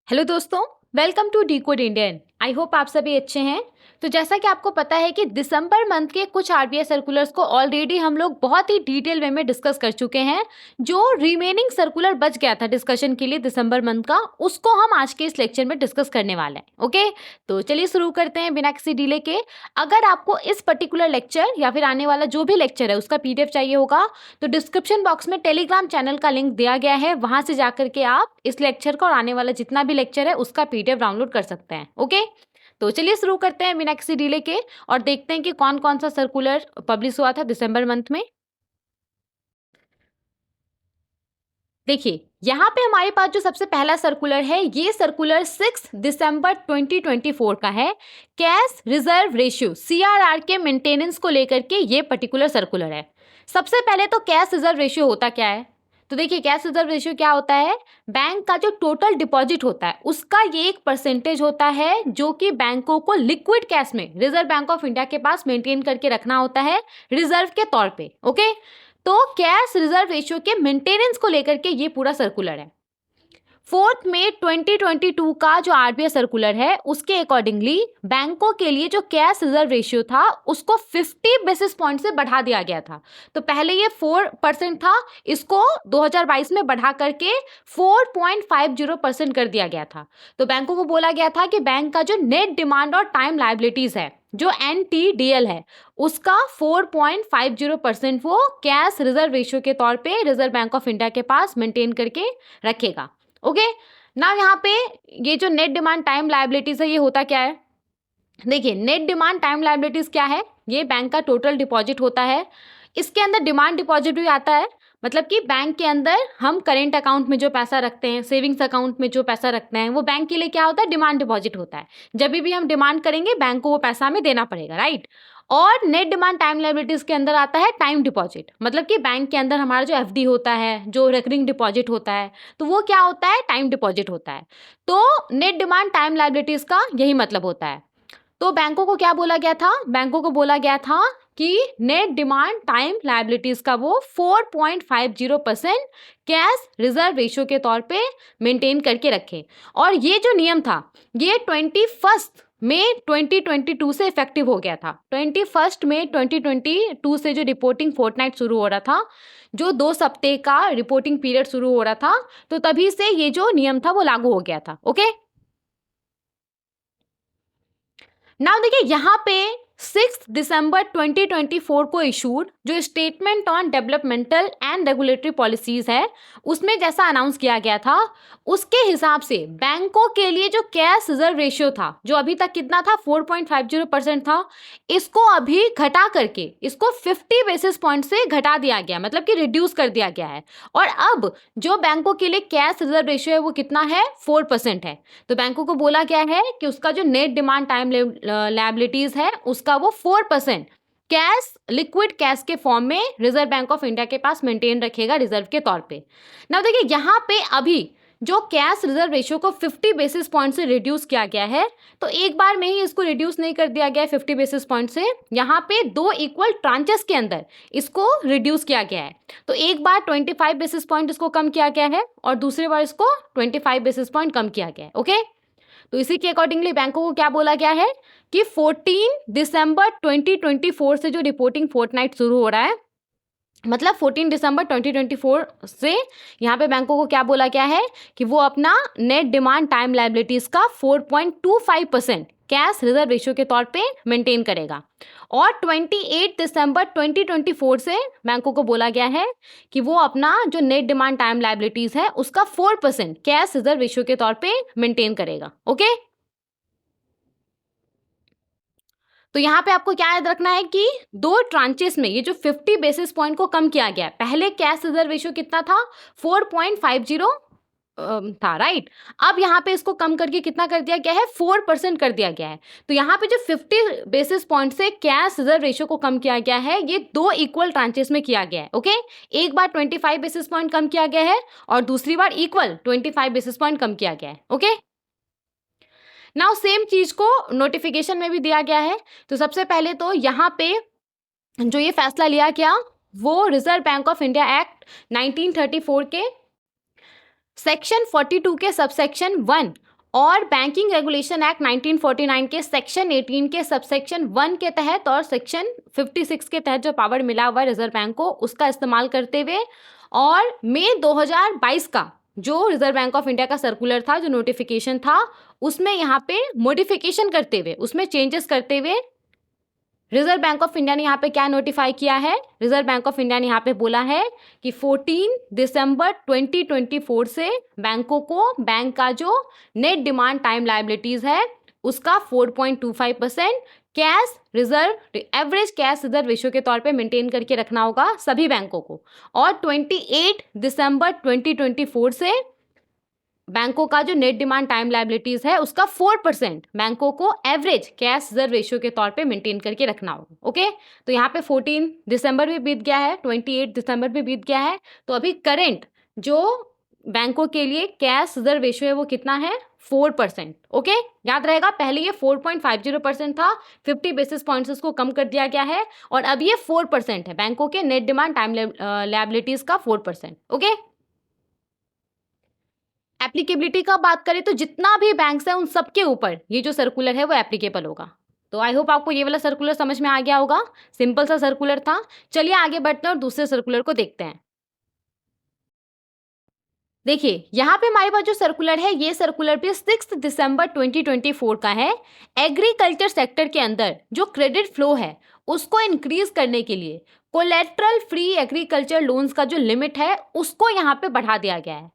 Hello दोस्तों, welcome to decode Indian. I hope आप सभी अच्छे हैं। तो जैसा कि आपको पता है कि दिसंबर मंथ के कुछ आरबीआई सर्कुलर्स को ऑलरेडी हम लोग बहुत ही डिटेल वे में डिस्कस कर चुके हैं। जो रिमेनिंग सर्कुलर बच गया था डिस्कशन के लिए दिसंबर मंथ का, उसको हम आज के इस लेक्चर में डिस्कस करने वाले हैं। ओके, तो चलिए शुरू करते हैं बिना किसी डिले के। अगर आपको इस पर्टिकुलर लेक्चर या फिर आने वाला जो भी लेक्चर है उसका पीडीएफ चाहिए होगा तो डिस्क्रिप्शन बॉक्स में टेलीग्राम चैनल का लिंक दिया गया है, वहां से जाकर के आप इस लेक्चर का और आने वाला जितना भी लेक्चर है उसका पीडीएफ डाउनलोड कर सकते हैं। ओके, तो चलिए शुरू करते हैं बिना किसी डिले के और देखते हैं कि कौन कौन सा सर्कुलर पब्लिश हुआ था दिसंबर मंथ में। देखिए, यहाँ पे हमारे पास जो सबसे पहला सर्कुलर है, ये सर्कुलर 6 दिसंबर 2024 का है। कैश रिजर्व रेशियो सीआरआर के मेंटेनेंस को लेकर के ये पर्टिकुलर सर्कुलर है। सबसे पहले तो कैश रिजर्व रेशियो होता क्या है? तो देखिए, कैश रिजर्व रेशियो क्या होता है? बैंक का जो टोटल डिपॉजिट होता है उसका ये एक परसेंटेज होता है जो कि बैंकों को लिक्विड कैश में रिजर्व बैंक ऑफ इंडिया के पास मेंटेन करके रखना होता है रिजर्व के तौर पे। ओके, तो कैश रिजर्व रेशियो के मेंटेनेंस को लेकर के ये पूरा सर्कुलर है। 4 मई 2022 का जो आरबीआई सर्कुलर है उसके अकॉर्डिंगली बैंकों के लिए जो कैश रिजर्व रेशियो था उसको 50 बेसिस पॉइंट से बढ़ा दिया गया था। तो पहले ये 4% था, इसको 2022 में बढ़ा करके 4.50% कर दिया गया था। तो बैंकों को बोला गया था कि बैंक का जो नेट डिमांड और टाइम लायबिलिटीज है, जो NTDL है, उसका 4.50% वो कैश रिजर्व रेशियो के तौर पे रिजर्व बैंक ऑफ इंडिया के पास मेंटेन करके रखेगा। ओके, ना यहाँ पे ये जो नेट डिमांड टाइम लायबिलिटीज है ये होता क्या है? देखिए, नेट डिमांड टाइम लायबिलिटीज क्या है? ये बैंक का टोटल डिपॉजिट होता है। इसके अंदर डिमांड डिपॉजिट भी आता है, मतलब कि बैंक के अंदर हम करेंट अकाउंट में जो पैसा रखते हैं, सेविंग्स अकाउंट में जो पैसा रखते हैं, वो बैंक के लिए क्या होता है? डिमांड डिपॉजिट होता है। जब भी हम डिमांड करेंगे बैंक को वो पैसा हमें देना पड़ेगा, राइट। और नेट डिमांड टाइम लायबिलिटीज के अंदर आता है टाइम डिपॉजिट, मतलब कि बैंक के अंदर हमारा जो एफडी होता है, जो रिकरिंग डिपॉजिट होता है, तो वो क्या होता है? टाइम डिपॉजिट होता है। तो नेट डिमांड टाइम लायबिलिटीज का यही मतलब होता है। तो बैंकों को क्या बोला गया था? बैंकों को बोला गया था कि नेट डिमांड टाइम लायबिलिटीज का वो 4.50% कैश रिजर्व रेशियो के तौर पे मेंटेन करके रखे। और ये जो नियम था ये 21 मई 2022 से इफेक्टिव हो गया था। 21 मई 2022 से जो रिपोर्टिंग फोर्टनाइट शुरू हो रहा था, जो 2 सप्ताह का रिपोर्टिंग पीरियड शुरू हो रहा था, तो तभी से ये जो नियम था वो लागू हो गया था। ओके, नाउ देखिए, यहाँ पे 6 दिसंबर 2024 को इशूड जो statement on developmental and regulatory policies है, उसमें जैसा अनाउंस किया गया था उसके हिसाब से बैंकों के लिए जो कैश रिजर्व रेशियो था, जो अभी तक कितना था? 4.50% था, इसको अभी घटा करके इसको 50 बेसिस पॉइंट से घटा दिया गया, मतलब कि रिड्यूस कर दिया गया है। और अब जो बैंकों के लिए कैश रिजर्व रेशियो है वो कितना है? 4% है। तो बैंकों को बोला गया है कि उसका जो नेट डिमांड टाइम लायबिलिटीज है उसका वो 4% कैश, लिक्विड कैश के फॉर्म में रिजर्व बैंक ऑफ इंडिया के पास मेंटेन रखेगा रिजर्व के तौर पे। ना देखिए, यहाँ पे अभी जो कैश रिजर्व रेशियो को 50 बेसिस पॉइंट से रिड्यूस किया गया है, तो एक बार में ही इसको रिड्यूस नहीं कर दिया गया है 50 बेसिस पॉइंट से। यहाँ पे 2 इक्वल ट्रांचेस के अंदर इसको रिड्यूस किया गया है। तो एक बार 25 बेसिस पॉइंट इसको कम किया गया है और दूसरी बार इसको 25 बेसिस पॉइंट कम किया गया है। ओके, तो इसी के अकॉर्डिंगली बैंकों को क्या बोला गया है कि 14 दिसंबर 2024 से जो रिपोर्टिंग फोर्टनाइट शुरू हो रहा है, मतलब 14 दिसंबर 2024 से यहाँ पे बैंकों को क्या बोला गया है कि वो अपना नेट डिमांड टाइम लायबिलिटीज का 4.25% कैश रिजर्व रेशियो के तौर पे मेंटेन करेगा। और 28 दिसंबर 2024 से बैंकों को बोला गया है कि वो अपना जो नेट डिमांड टाइम लायबिलिटीज है उसका 4% कैश रिजर्व रेशियो के तौर पे मेंटेन करेगा। ओके, तो यहाँ पे आपको क्या याद रखना है कि 2 ट्रांचेस में ये जो 50 बेसिस पॉइंट को कम किया गया है। पहले कैश रिजर्व रेशियो कितना था? 4.50 था, राइट। अब यहाँ पे इसको कम करके कितना कर दिया गया है? 4% कर दिया गया है। तो यहाँ पे जो 50 बेसिस पॉइंट से कैश रिजर्व रेशियो को कम किया गया है, ये 2 इक्वल ट्रांचेस में किया गया है। ओके, एक बार 25 बेसिस पॉइंट कम किया गया है और दूसरी बार इक्वल 25 बेसिस पॉइंट कम किया गया है। ओके, नाउ सेम चीज को नोटिफिकेशन में भी दिया गया है। तो सबसे पहले तो यहाँ पे जो ये फैसला लिया गया वो reserve bank of India act 1934 के सेक्शन 42 के सबसेक्शन 1 और बैंकिंग रेगुलेशन एक्ट 1949 के सेक्शन 18 के सबसेक्शन 1 के तहत और सेक्शन 56 के तहत जो पावर मिला हुआ है रिजर्व बैंक को, उसका इस्तेमाल करते हुए और मई 2022 का जो रिजर्व बैंक ऑफ इंडिया का सर्कुलर था, जो नोटिफिकेशन था, उसमें यहाँ पे मॉडिफिकेशन करते हुए, उसमें चेंजेस करते हुए रिजर्व बैंक ऑफ इंडिया ने यहाँ पे क्या नोटिफाई किया है? रिजर्व बैंक ऑफ इंडिया ने यहाँ पे बोला है कि 14 दिसंबर 2024 से बैंकों को बैंक का जो नेट डिमांड टाइम लायबिलिटीज है उसका 4.25% cash reserve, average cash reserve ratio के तौर पे मेंटेन करके रखना होगा सभी बैंकों को। और 28 दिसंबर 2024 से बैंकों का जो नेट डिमांड टाइम लायबिलिटीज है उसका 4% बैंकों को एवरेज कैश रिजर्व रेशियो के तौर पे मेंटेन करके रखना होगा। ओके, तो यहाँ पे 14 दिसंबर भी बीत गया है, 28 दिसंबर भी बीत गया है, तो अभी करंट जो बैंकों के लिए कैश रिजर्व रेशियो है वो कितना है? 4%। ओके, याद रहेगा, पहले ये 4.50% था, 50 बेसिस पॉइंट्स उसको कम कर दिया गया है और अब ये 4% है बैंकों के नेट डिमांड टाइम लायबिलिटीज का 4%। ओके, एप्लीकेबिलिटी का बात करें तो जितना भी बैंक्स है उन सबके ऊपर ये जो सर्कुलर है वो एप्लीकेबल होगा। तो आई होप आपको ये वाला सर्कुलर समझ में आ गया होगा, सिंपल सा सर्कुलर था। चलिए आगे बढ़ते हैं और दूसरे सर्कुलर को देखते हैं। देखिए यहाँ पे हमारे पास जो सर्कुलर है ये सर्कुलर भी 6 दिसंबर 2024 का है। एग्रीकल्चर सेक्टर के अंदर जो क्रेडिट फ्लो है उसको इंक्रीज करने के लिए कोलेट्रल फ्री एग्रीकल्चर लोन्स का जो लिमिट है उसको यहाँ पे बढ़ा दिया गया है।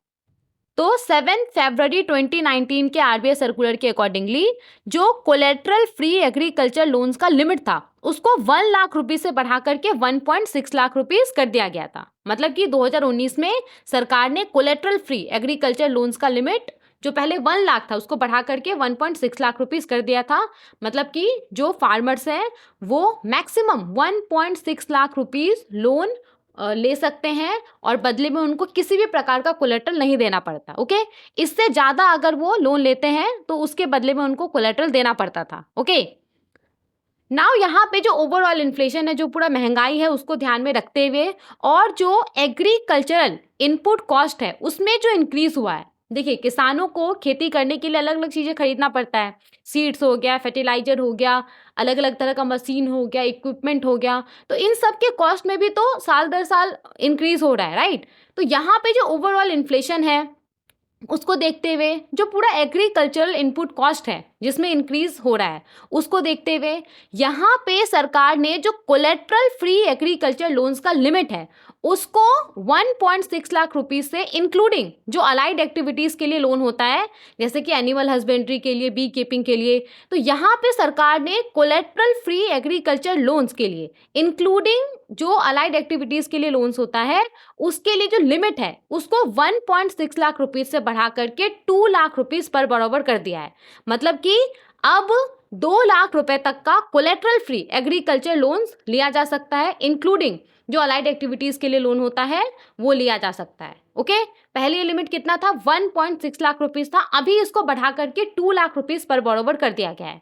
तो 7 फरवरी 2019 के आरबीआई सर्कुलर के अकॉर्डिंगली जो कोलेट्रल फ्री एग्रीकल्चर लोन्स का लिमिट था उसको 1 लाख रुपए से बढ़ा करके 1.6 लाख रुपीस कर दिया गया था। मतलब कि 2019 में सरकार ने कोलेट्रल फ्री एग्रीकल्चर लोन्स का लिमिट जो पहले 1 लाख था उसको बढ़ा करके 1.6 लाख रुपीस कर दिया था। मतलब कि जो फार्मर्स हैं वो मैक्सिमम 1.6 लाख रुपीस लोन ले सकते हैं और बदले में उनको किसी भी प्रकार का कोलेटरल नहीं देना पड़ता। ओके, इससे ज़्यादा अगर वो लोन लेते हैं तो उसके बदले में उनको कोलेटरल देना पड़ता था। ओके, नाउ यहाँ पे जो ओवरऑल इन्फ्लेशन है, जो पूरा महंगाई है उसको ध्यान में रखते हुए और जो एग्रीकल्चरल इनपुट कॉस्ट है उसमें जो इंक्रीज हुआ है, देखिए किसानों को खेती करने के लिए अलग अलग चीज़ें खरीदना पड़ता है, सीड्स हो गया, फर्टिलाइजर हो गया, अलग अलग तरह का मशीन हो गया, इक्विपमेंट हो गया, तो इन सब के कॉस्ट में भी तो साल दर साल इंक्रीज हो रहा है, राइट। तो यहाँ पे जो ओवरऑल इन्फ्लेशन है उसको देखते हुए जो पूरा एग्रीकल्चरल इनपुट कॉस्ट है जिसमें इंक्रीज हो रहा है उसको देखते हुए यहाँ पे सरकार ने जो कोलेट्रल फ्री एग्रीकल्चर लोन्स का लिमिट है उसको 1.6 लाख रुपीस से इंक्लूडिंग जो अलाइड एक्टिविटीज के लिए लोन होता है जैसे कि एनिमल हस्बेंड्री के लिए, बी कीपिंग के लिए, तो यहाँ पे सरकार ने कोलेट्रल फ्री एग्रीकल्चर लोन्स के लिए इंक्लूडिंग जो अलाइड एक्टिविटीज के लिए लोन्स होता है उसके लिए जो लिमिट है उसको 1.6 लाख रुपीस से बढ़ा करके 2 लाख रुपीस पर बरोबर कर दिया है। मतलब कि अब 2 लाख रुपए तक का कोलेट्रल फ्री एग्रीकल्चर लोन्स लिया जा सकता है, इंक्लूडिंग जो अलाइड एक्टिविटीज के लिए लोन होता है वो लिया जा सकता है। ओके, पहले ये लिमिट कितना था? 1.6 लाख रुपीस था, अभी इसको बढ़ा करके 2 लाख रुपीस पर बरोबर कर दिया गया है।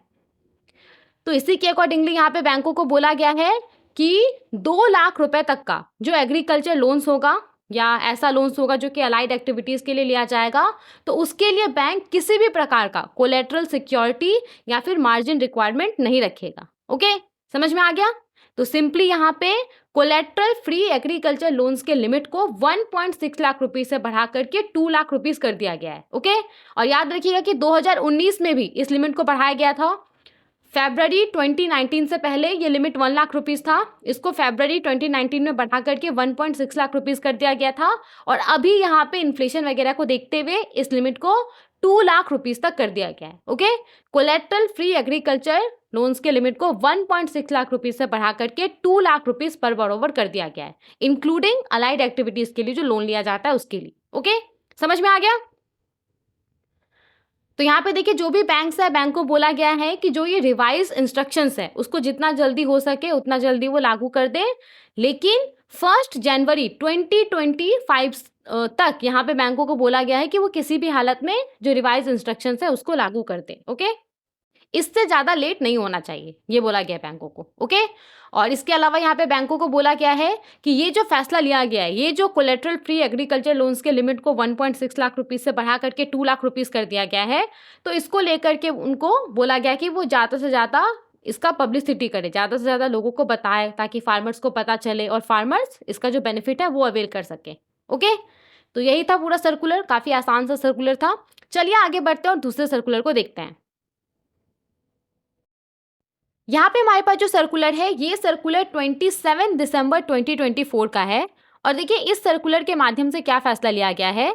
तो इसी के अकॉर्डिंगली यहाँ पे बैंकों को बोला गया है कि 2 लाख रुपए तक का जो एग्रीकल्चर लोन्स होगा या ऐसा लोन्स होगा जो कि अलाइड एक्टिविटीज़ के लिए लिया जाएगा, तो उसके लिए बैंक किसी भी प्रकार का कोलेट्रल सिक्योरिटी या फिर मार्जिन रिक्वायरमेंट नहीं रखेगा। ओके, समझ में आ गया? तो सिंपली यहाँ पे कोलेट्रल फ्री एग्रीकल्चर लोन्स के लिमिट को 1.6 लाख रुपीस से बढ़ा करके 2 लाख रुपीस कर दिया गया है। ओके, और याद रखिएगा कि 2019 में भी इस लिमिट को बढ़ाया गया था। फरवरी 2019 से पहले ये लिमिट 1 लाख रुपीस था, इसको फरवरी 2019 में बढ़ा करके 1.6 लाख रुपीस कर दिया गया था और अभी यहाँ पे इन्फ्लेशन वगैरह को देखते हुए इस लिमिट को 2 लाख रुपीस तक कर दिया गया है। Okay, collateral free agriculture loans के लिमिट को 1.6 लाख रुपीस से बढ़ा करके 2 लाख रुपीस पर बरोबर कर दिया गया है, इंक्लूडिंग अलाइड एक्टिविटीज के लिए जो लोन लिया जाता है उसके लिए। ओके, समझ में आ गया? तो यहाँ पे देखिए जो भी बैंक्स है, बैंक को बोला गया है कि जो ये रिवाइज इंस्ट्रक्शंस है उसको जितना जल्दी हो सके उतना जल्दी वो लागू कर दे, लेकिन 1 जनवरी 2025 तक यहाँ पे बैंकों को बोला गया है कि वो किसी भी हालत में जो रिवाइज इंस्ट्रक्शंस है उसको लागू कर दे। ओके, इससे ज़्यादा लेट नहीं होना चाहिए, ये बोला गया है बैंकों को। ओके, और इसके अलावा यहाँ पे बैंकों को बोला गया है कि ये जो फैसला लिया गया है, ये जो कोलेटरल फ्री एग्रीकल्चर लोन्स के लिमिट को 1.6 लाख रुपीज़ से बढ़ा करके 2 लाख रुपीज़ कर दिया गया है, तो इसको लेकर के उनको बोला गया कि वो ज़्यादा से ज़्यादा इसका पब्लिसिटी करे, ज़्यादा से ज़्यादा लोगों को बताए, ताकि फार्मर्स को पता चले और फार्मर्स इसका जो बेनिफिट है वो अवेल कर सके। ओके, तो यही था पूरा सर्कुलर, काफ़ी आसान सा सर्कुलर था। चलिए आगे बढ़ते हैं और दूसरे सर्कुलर को देखते हैं। यहाँ पे हमारे पास जो सर्कुलर है, ये सर्कुलर 27 दिसंबर 2024 का है। और देखिए इस सर्कुलर के माध्यम से क्या फैसला लिया गया है,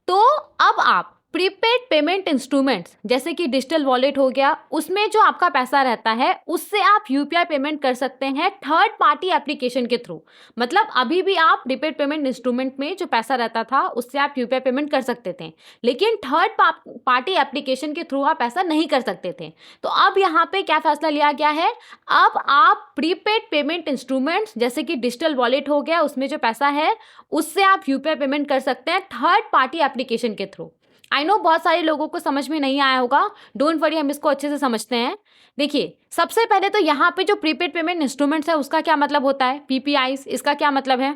तो अब आप प्रीपेड पेमेंट इंस्ट्रूमेंट्स जैसे कि डिजिटल वॉलेट हो गया, उसमें जो आपका पैसा रहता है उससे आप यूपीआई पेमेंट कर सकते हैं थर्ड पार्टी एप्लीकेशन के थ्रू। मतलब अभी भी आप प्रीपेड पेमेंट इंस्ट्रूमेंट में जो पैसा रहता था उससे आप यूपीआई पेमेंट कर सकते थे, लेकिन थर्ड पार्टी एप्लीकेशन के थ्रू आप ऐसा नहीं कर सकते थे। तो अब यहाँ पे क्या फैसला लिया गया है, अब आप प्रीपेड पेमेंट इंस्ट्रूमेंट्स जैसे कि डिजिटल वॉलेट हो गया, उसमें जो पैसा है उससे आप यूपीआई पेमेंट कर सकते हैं थर्ड पार्टी एप्लीकेशन के थ्रू। आई नो बहुत सारे लोगों को समझ में नहीं आया होगा, डोंट वरी, हम इसको अच्छे से समझते हैं। देखिए सबसे पहले तो यहाँ पे जो प्रीपेड पेमेंट इंस्ट्रूमेंट्स है उसका क्या मतलब होता है, पीपीआईस, इसका क्या मतलब है।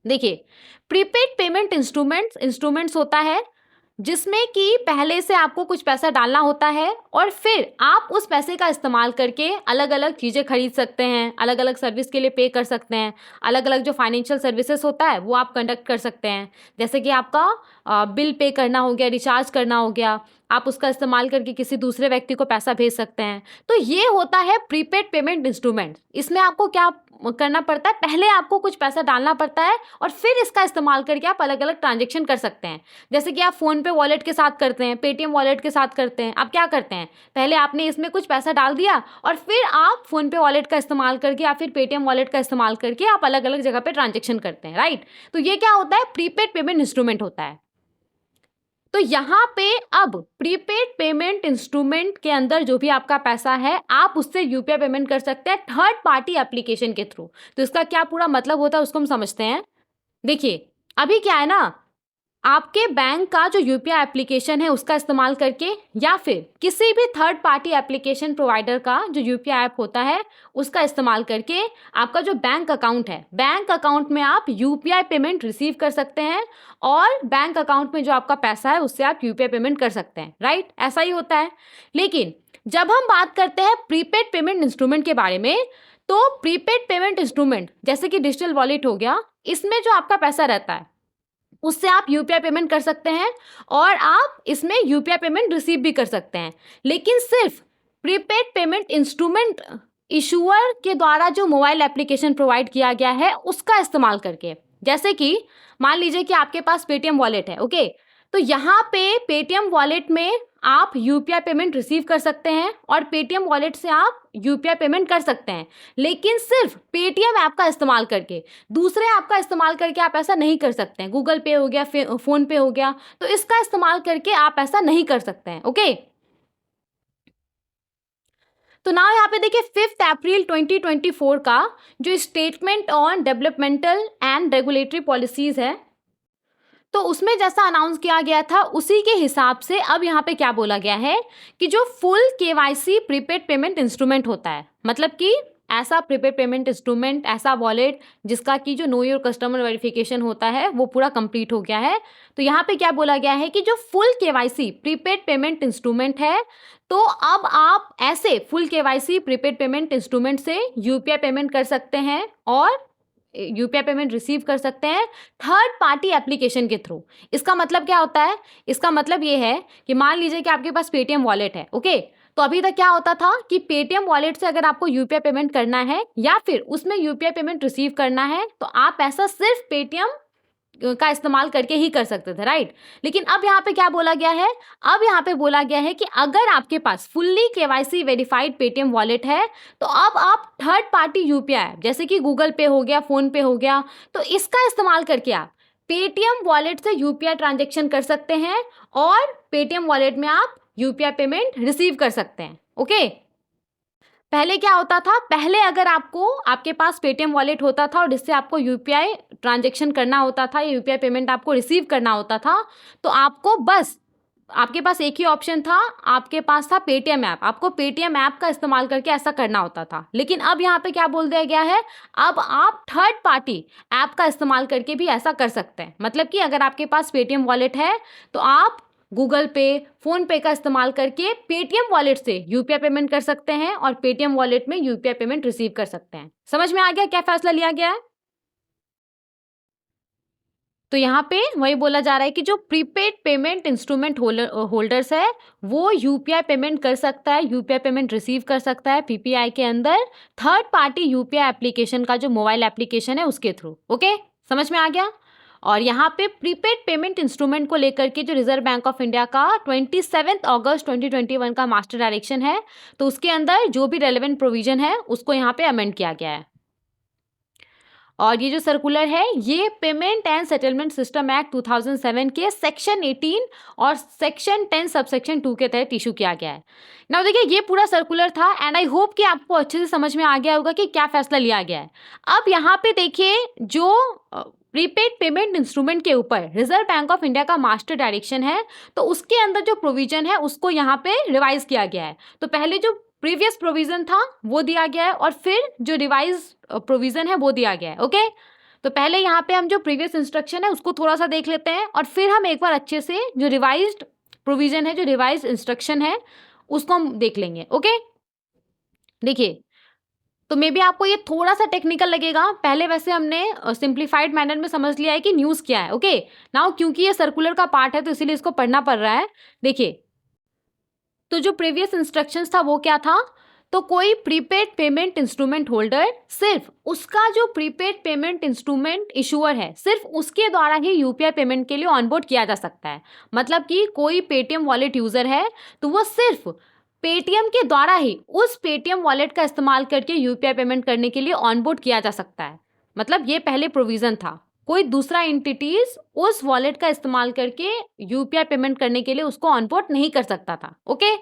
देखिए प्रीपेड पेमेंट इंस्ट्रूमेंट्स होता है जिसमें कि पहले से आपको कुछ पैसा डालना होता है और फिर आप उस पैसे का इस्तेमाल करके अलग अलग चीज़ें खरीद सकते हैं, अलग अलग सर्विस के लिए पे कर सकते हैं, अलग अलग जो फाइनेंशियल सर्विसेज होता है वो आप कंडक्ट कर सकते हैं। जैसे कि आपका बिल पे करना हो गया, रिचार्ज करना हो गया, आप उसका इस्तेमाल करके किसी दूसरे व्यक्ति को पैसा भेज सकते हैं। तो ये होता है प्रीपेड पेमेंट इंस्ट्रूमेंट। इसमें आपको क्या करना पड़ता है, पहले आपको कुछ पैसा डालना पड़ता है और फिर इसका इस्तेमाल करके आप अलग अलग ट्रांजेक्शन कर सकते हैं। जैसे कि आप फ़ोन पे वॉलेट के साथ करते हैं, पेटीएम वॉलेट के साथ करते हैं। आप क्या करते हैं, पहले आपने इसमें कुछ पैसा डाल दिया और फिर आप फ़ोन पे वॉलेट का इस्तेमाल करके या फिर पेटीएम वॉलेट का इस्तेमाल करके आप अलग अलग जगह पे ट्रांजेक्शन करते हैं, राइट। तो ये क्या होता है, प्रीपेड पेमेंट इंस्ट्रूमेंट होता है। तो यहाँ पे अब प्रीपेड पेमेंट इंस्ट्रूमेंट के अंदर जो भी आपका पैसा है आप उससे यूपीआई पेमेंट कर सकते हैं थर्ड पार्टी एप्लीकेशन के थ्रू। तो इसका क्या पूरा मतलब होता है उसको हम समझते हैं। देखिए अभी क्या है ना, आपके बैंक का जो यूपीआई एप्लीकेशन है उसका इस्तेमाल करके या फिर किसी भी थर्ड पार्टी एप्लीकेशन प्रोवाइडर का जो यूपीआई ऐप होता है उसका इस्तेमाल करके आपका जो बैंक अकाउंट है, बैंक अकाउंट में आप यूपीआई पेमेंट रिसीव कर सकते हैं और बैंक अकाउंट में जो आपका पैसा है उससे आप यूपीआई पेमेंट कर सकते हैं, राइट। ऐसा ही होता है। लेकिन जब हम बात करते हैं प्रीपेड पेमेंट इंस्ट्रूमेंट के बारे में, तो प्रीपेड पेमेंट इंस्ट्रूमेंट जैसे कि डिजिटल वॉलेट हो गया, इसमें जो आपका पैसा रहता है उससे आप यूपीआई पेमेंट कर सकते हैं और आप इसमें यूपीआई पेमेंट रिसीव भी कर सकते हैं, लेकिन सिर्फ प्रीपेड पेमेंट इंस्ट्रूमेंट इशूअर के द्वारा जो मोबाइल एप्लीकेशन प्रोवाइड किया गया है उसका इस्तेमाल करके। जैसे कि मान लीजिए कि आपके पास पेटीएम वॉलेट है, ओके, तो यहाँ पे पेटीएम वॉलेट में आप यूपीआई पेमेंट रिसीव कर सकते हैं और पेटीएम वॉलेट से आप यूपीआई पेमेंट कर सकते हैं, लेकिन सिर्फ पेटीएम ऐप का इस्तेमाल करके। दूसरे ऐप का इस्तेमाल करके आप ऐसा नहीं कर सकते हैं। गूगल पे हो गया, फ़ोन पे हो गया, तो इसका इस्तेमाल करके आप ऐसा नहीं कर सकते हैं, ओके। तो ना यहाँ पे देखिए 5 अप्रैल 2024 का जो statement on developmental and regulatory policies है, तो उसमें जैसा अनाउंस किया गया था उसी के हिसाब से अब यहाँ पे क्या बोला गया है कि जो full KYC prepaid payment instrument होता है, मतलब कि ऐसा प्रीपेड पेमेंट इंस्ट्रूमेंट, ऐसा वॉलेट जिसका कि जो नो योर कस्टमर वेरिफिकेशन होता है वो पूरा कंप्लीट हो गया है। तो यहाँ पे क्या बोला गया है कि जो full KYC prepaid payment instrument है, तो अब आप ऐसे full KYC prepaid payment instrument से यूपीआई पेमेंट कर सकते हैं और यूपीआई पेमेंट रिसीव कर सकते हैं थर्ड पार्टी एप्लीकेशन के थ्रू। इसका मतलब क्या होता है, इसका मतलब ये है कि मान लीजिए कि आपके पास पेटीएम वॉलेट है, ओके, तो अभी तक क्या होता था कि पेटीएम वॉलेट से अगर आपको यूपीआई पेमेंट करना है या फिर उसमें यूपीआई पेमेंट रिसीव करना है तो आप ऐसा सिर्फ पेटीएम का इस्तेमाल करके ही कर सकते थे, राइट। लेकिन अब यहाँ पे क्या बोला गया है, अब यहाँ पे बोला गया है कि अगर आपके पास fully KYC verified Paytm wallet है तो अब आप थर्ड पार्टी यूपीआई जैसे कि गूगल पे हो गया, फ़ोन पे हो गया, तो इसका इस्तेमाल करके आप पेटीएम वॉलेट से यूपीआई ट्रांजेक्शन कर सकते हैं और पेटीएम वॉलेट में आप यूपीआई पेमेंट रिसीव कर सकते हैं, ओके। पहले क्या होता था, पहले अगर आपको आपके पास पेटीएम वॉलेट होता था और जिससे आपको यूपीआई ट्रांजैक्शन करना होता था या यूपीआई पेमेंट आपको रिसीव करना होता था, तो आपको बस आपके पास एक ही ऑप्शन था, आपके पास था पेटीएम ऐप। आपको पेटीएम ऐप का इस्तेमाल करके ऐसा करना होता था। लेकिन अब यहाँ पे क्या बोल दिया गया है, अब आप थर्ड पार्टी ऐप का इस्तेमाल करके भी ऐसा कर सकते हैं। मतलब कि अगर आपके पास पेटीएम वॉलेट है तो आप गूगल पे, फोन पे का इस्तेमाल करके पेटीएम वॉलेट से यूपीआई पेमेंट कर सकते हैं और पेटीएम वॉलेट में यूपीआई पेमेंट रिसीव कर सकते हैं। समझ में आ गया क्या फैसला लिया गया है? तो यहाँ पे वही बोला जा रहा है कि जो प्रीपेड पेमेंट इंस्ट्रूमेंट होल्डर्स है वो यूपीआई पेमेंट कर सकता है, यूपीआई पेमेंट रिसीव कर सकता है पीपीआई के अंदर थर्ड पार्टी यूपीआई एप्लीकेशन का जो मोबाइल एप्लीकेशन है उसके थ्रू। ओके, समझ में आ गया? और यहाँ पे प्रीपेड पेमेंट इंस्ट्रूमेंट को लेकर के जो रिजर्व बैंक ऑफ इंडिया का 27 अगस्त 2021 का मास्टर डायरेक्शन है, तो उसके अंदर जो भी रेलेवेंट प्रोविजन है उसको यहाँ पे अमेंड किया गया है। और ये जो सर्कुलर है ये payment and settlement system act 2007 के सेक्शन 18 और सेक्शन 10 सबसेक्शन 2 के तहत इशू किया गया है। नाउ देखिए ये पूरा सर्कुलर था एंड आई होप कि आपको अच्छे से समझ में आ गया होगा कि क्या फैसला लिया गया है। अब यहाँ पे देखिए जो प्रीपेड पेमेंट इंस्ट्रूमेंट के ऊपर रिजर्व बैंक ऑफ इंडिया का मास्टर डायरेक्शन है, तो उसके अंदर जो प्रोविजन है उसको यहाँ पे रिवाइज किया गया है। तो पहले जो प्रीवियस प्रोविजन था वो दिया गया है और फिर जो रिवाइज प्रोविजन है वो दिया गया है। ओके, तो पहले यहाँ पे हम जो प्रीवियस इंस्ट्रक्शन है उसको थोड़ा सा देख लेते हैं और फिर हम एक बार अच्छे से जो रिवाइज्ड प्रोविजन है, जो रिवाइज्ड इंस्ट्रक्शन है उसको हम देख लेंगे। ओके, देखिए तो मे बी आपको ये थोड़ा सा टेक्निकल लगेगा। पहले वैसे हमने सिंप्लीफाइड मैनर में समझ लिया है कि न्यूज़ क्या है। ओके, नाउ क्योंकि ये सर्कुलर का पार्ट है तो इसीलिए इसको पढ़ना पड़ रहा है। देखिए तो जो प्रीवियस इंस्ट्रक्शंस था वो क्या था, तो कोई प्रीपेड पेमेंट इंस्ट्रूमेंट होल्डर सिर्फ उसका जो प्रीपेड पेमेंट इंस्ट्रूमेंट इशूअर है सिर्फ उसके द्वारा ही यूपीआई पेमेंट के लिए ऑनबोर्ड किया जा सकता है। मतलब कि कोई पेटीएम वॉलेट यूजर है तो वो सिर्फ पेटीएम के द्वारा ही उस पेटीएम वॉलेट का इस्तेमाल करके यूपीआई पेमेंट करने के लिए ऑनबोर्ड किया जा सकता है। मतलब ये पहले प्रोविजन था, कोई दूसरा एंटिटीज उस वॉलेट का इस्तेमाल करके यूपीआई पेमेंट करने के लिए उसको ऑनबोर्ड नहीं कर सकता था। ओके,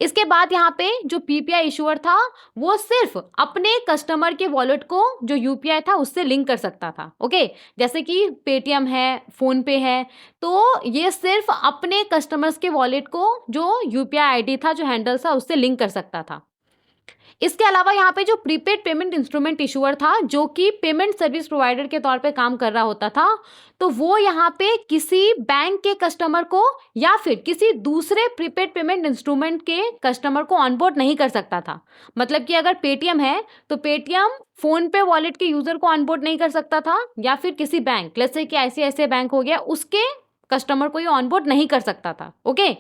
इसके बाद यहाँ पे जो पीपीआई इशूअर था वो सिर्फ अपने कस्टमर के वॉलेट को जो यूपीआई था उससे लिंक कर सकता था। ओके, जैसे कि पेटीएम है, फोन पे है, तो ये सिर्फ अपने कस्टमर्स के वॉलेट को जो यूपीआई आईडी था, जो हैंडल था, उससे लिंक कर सकता था। इसके अलावा यहाँ पे जो प्रीपेड पेमेंट इंस्ट्रूमेंट इशूअर था जो कि पेमेंट सर्विस प्रोवाइडर के तौर पे काम कर रहा होता था, तो वो यहाँ पे किसी बैंक के कस्टमर को या फिर किसी दूसरे प्रीपेड पेमेंट इंस्ट्रूमेंट के कस्टमर को ऑनबोर्ड नहीं कर सकता था। मतलब कि अगर पेटीएम है तो पेटीएम फोन पे वॉलेट के यूजर को ऑनबोर्ड नहीं कर सकता था, या फिर किसी बैंक, जैसे कि ICICI बैंक हो गया, उसके कस्टमर को ये ऑनबोर्ड नहीं कर सकता था। ओके,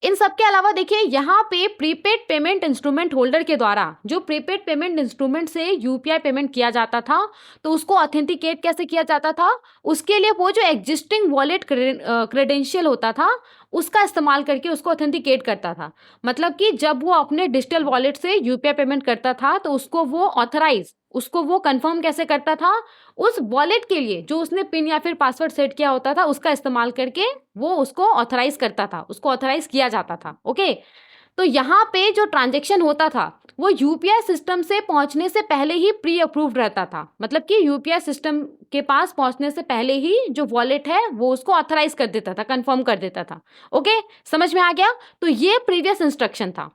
इन सब के अलावा देखिए यहाँ पे प्रीपेड पेमेंट इंस्ट्रूमेंट होल्डर के द्वारा जो प्रीपेड पेमेंट इंस्ट्रूमेंट से यूपीआई पेमेंट किया जाता था तो उसको ऑथेंटिकेट कैसे किया जाता था, उसके लिए वो जो एग्जिस्टिंग वॉलेट क्रेडेंशियल होता था उसका इस्तेमाल करके उसको ऑथेंटिकेट करता था। मतलब कि जब वो अपने डिजिटल वॉलेट से यूपीआई पेमेंट करता था तो उसको वो कंफर्म कैसे करता था, उस वॉलेट के लिए जो उसने पिन या फिर पासवर्ड सेट किया होता था उसका इस्तेमाल करके वो उसको ऑथराइज करता था, उसको ऑथराइज किया जाता था। ओके, तो यहाँ पे जो ट्रांजेक्शन होता था वो यूपीआई सिस्टम से पहुंचने से पहले ही प्री अप्रूव्ड रहता था। मतलब कि यूपीआई सिस्टम के पास पहुंचने से पहले ही जो वॉलेट है वो उसको ऑथराइज कर देता था, कंफर्म कर देता था। ओके, समझ में आ गया? तो ये प्रीवियस इंस्ट्रक्शन था।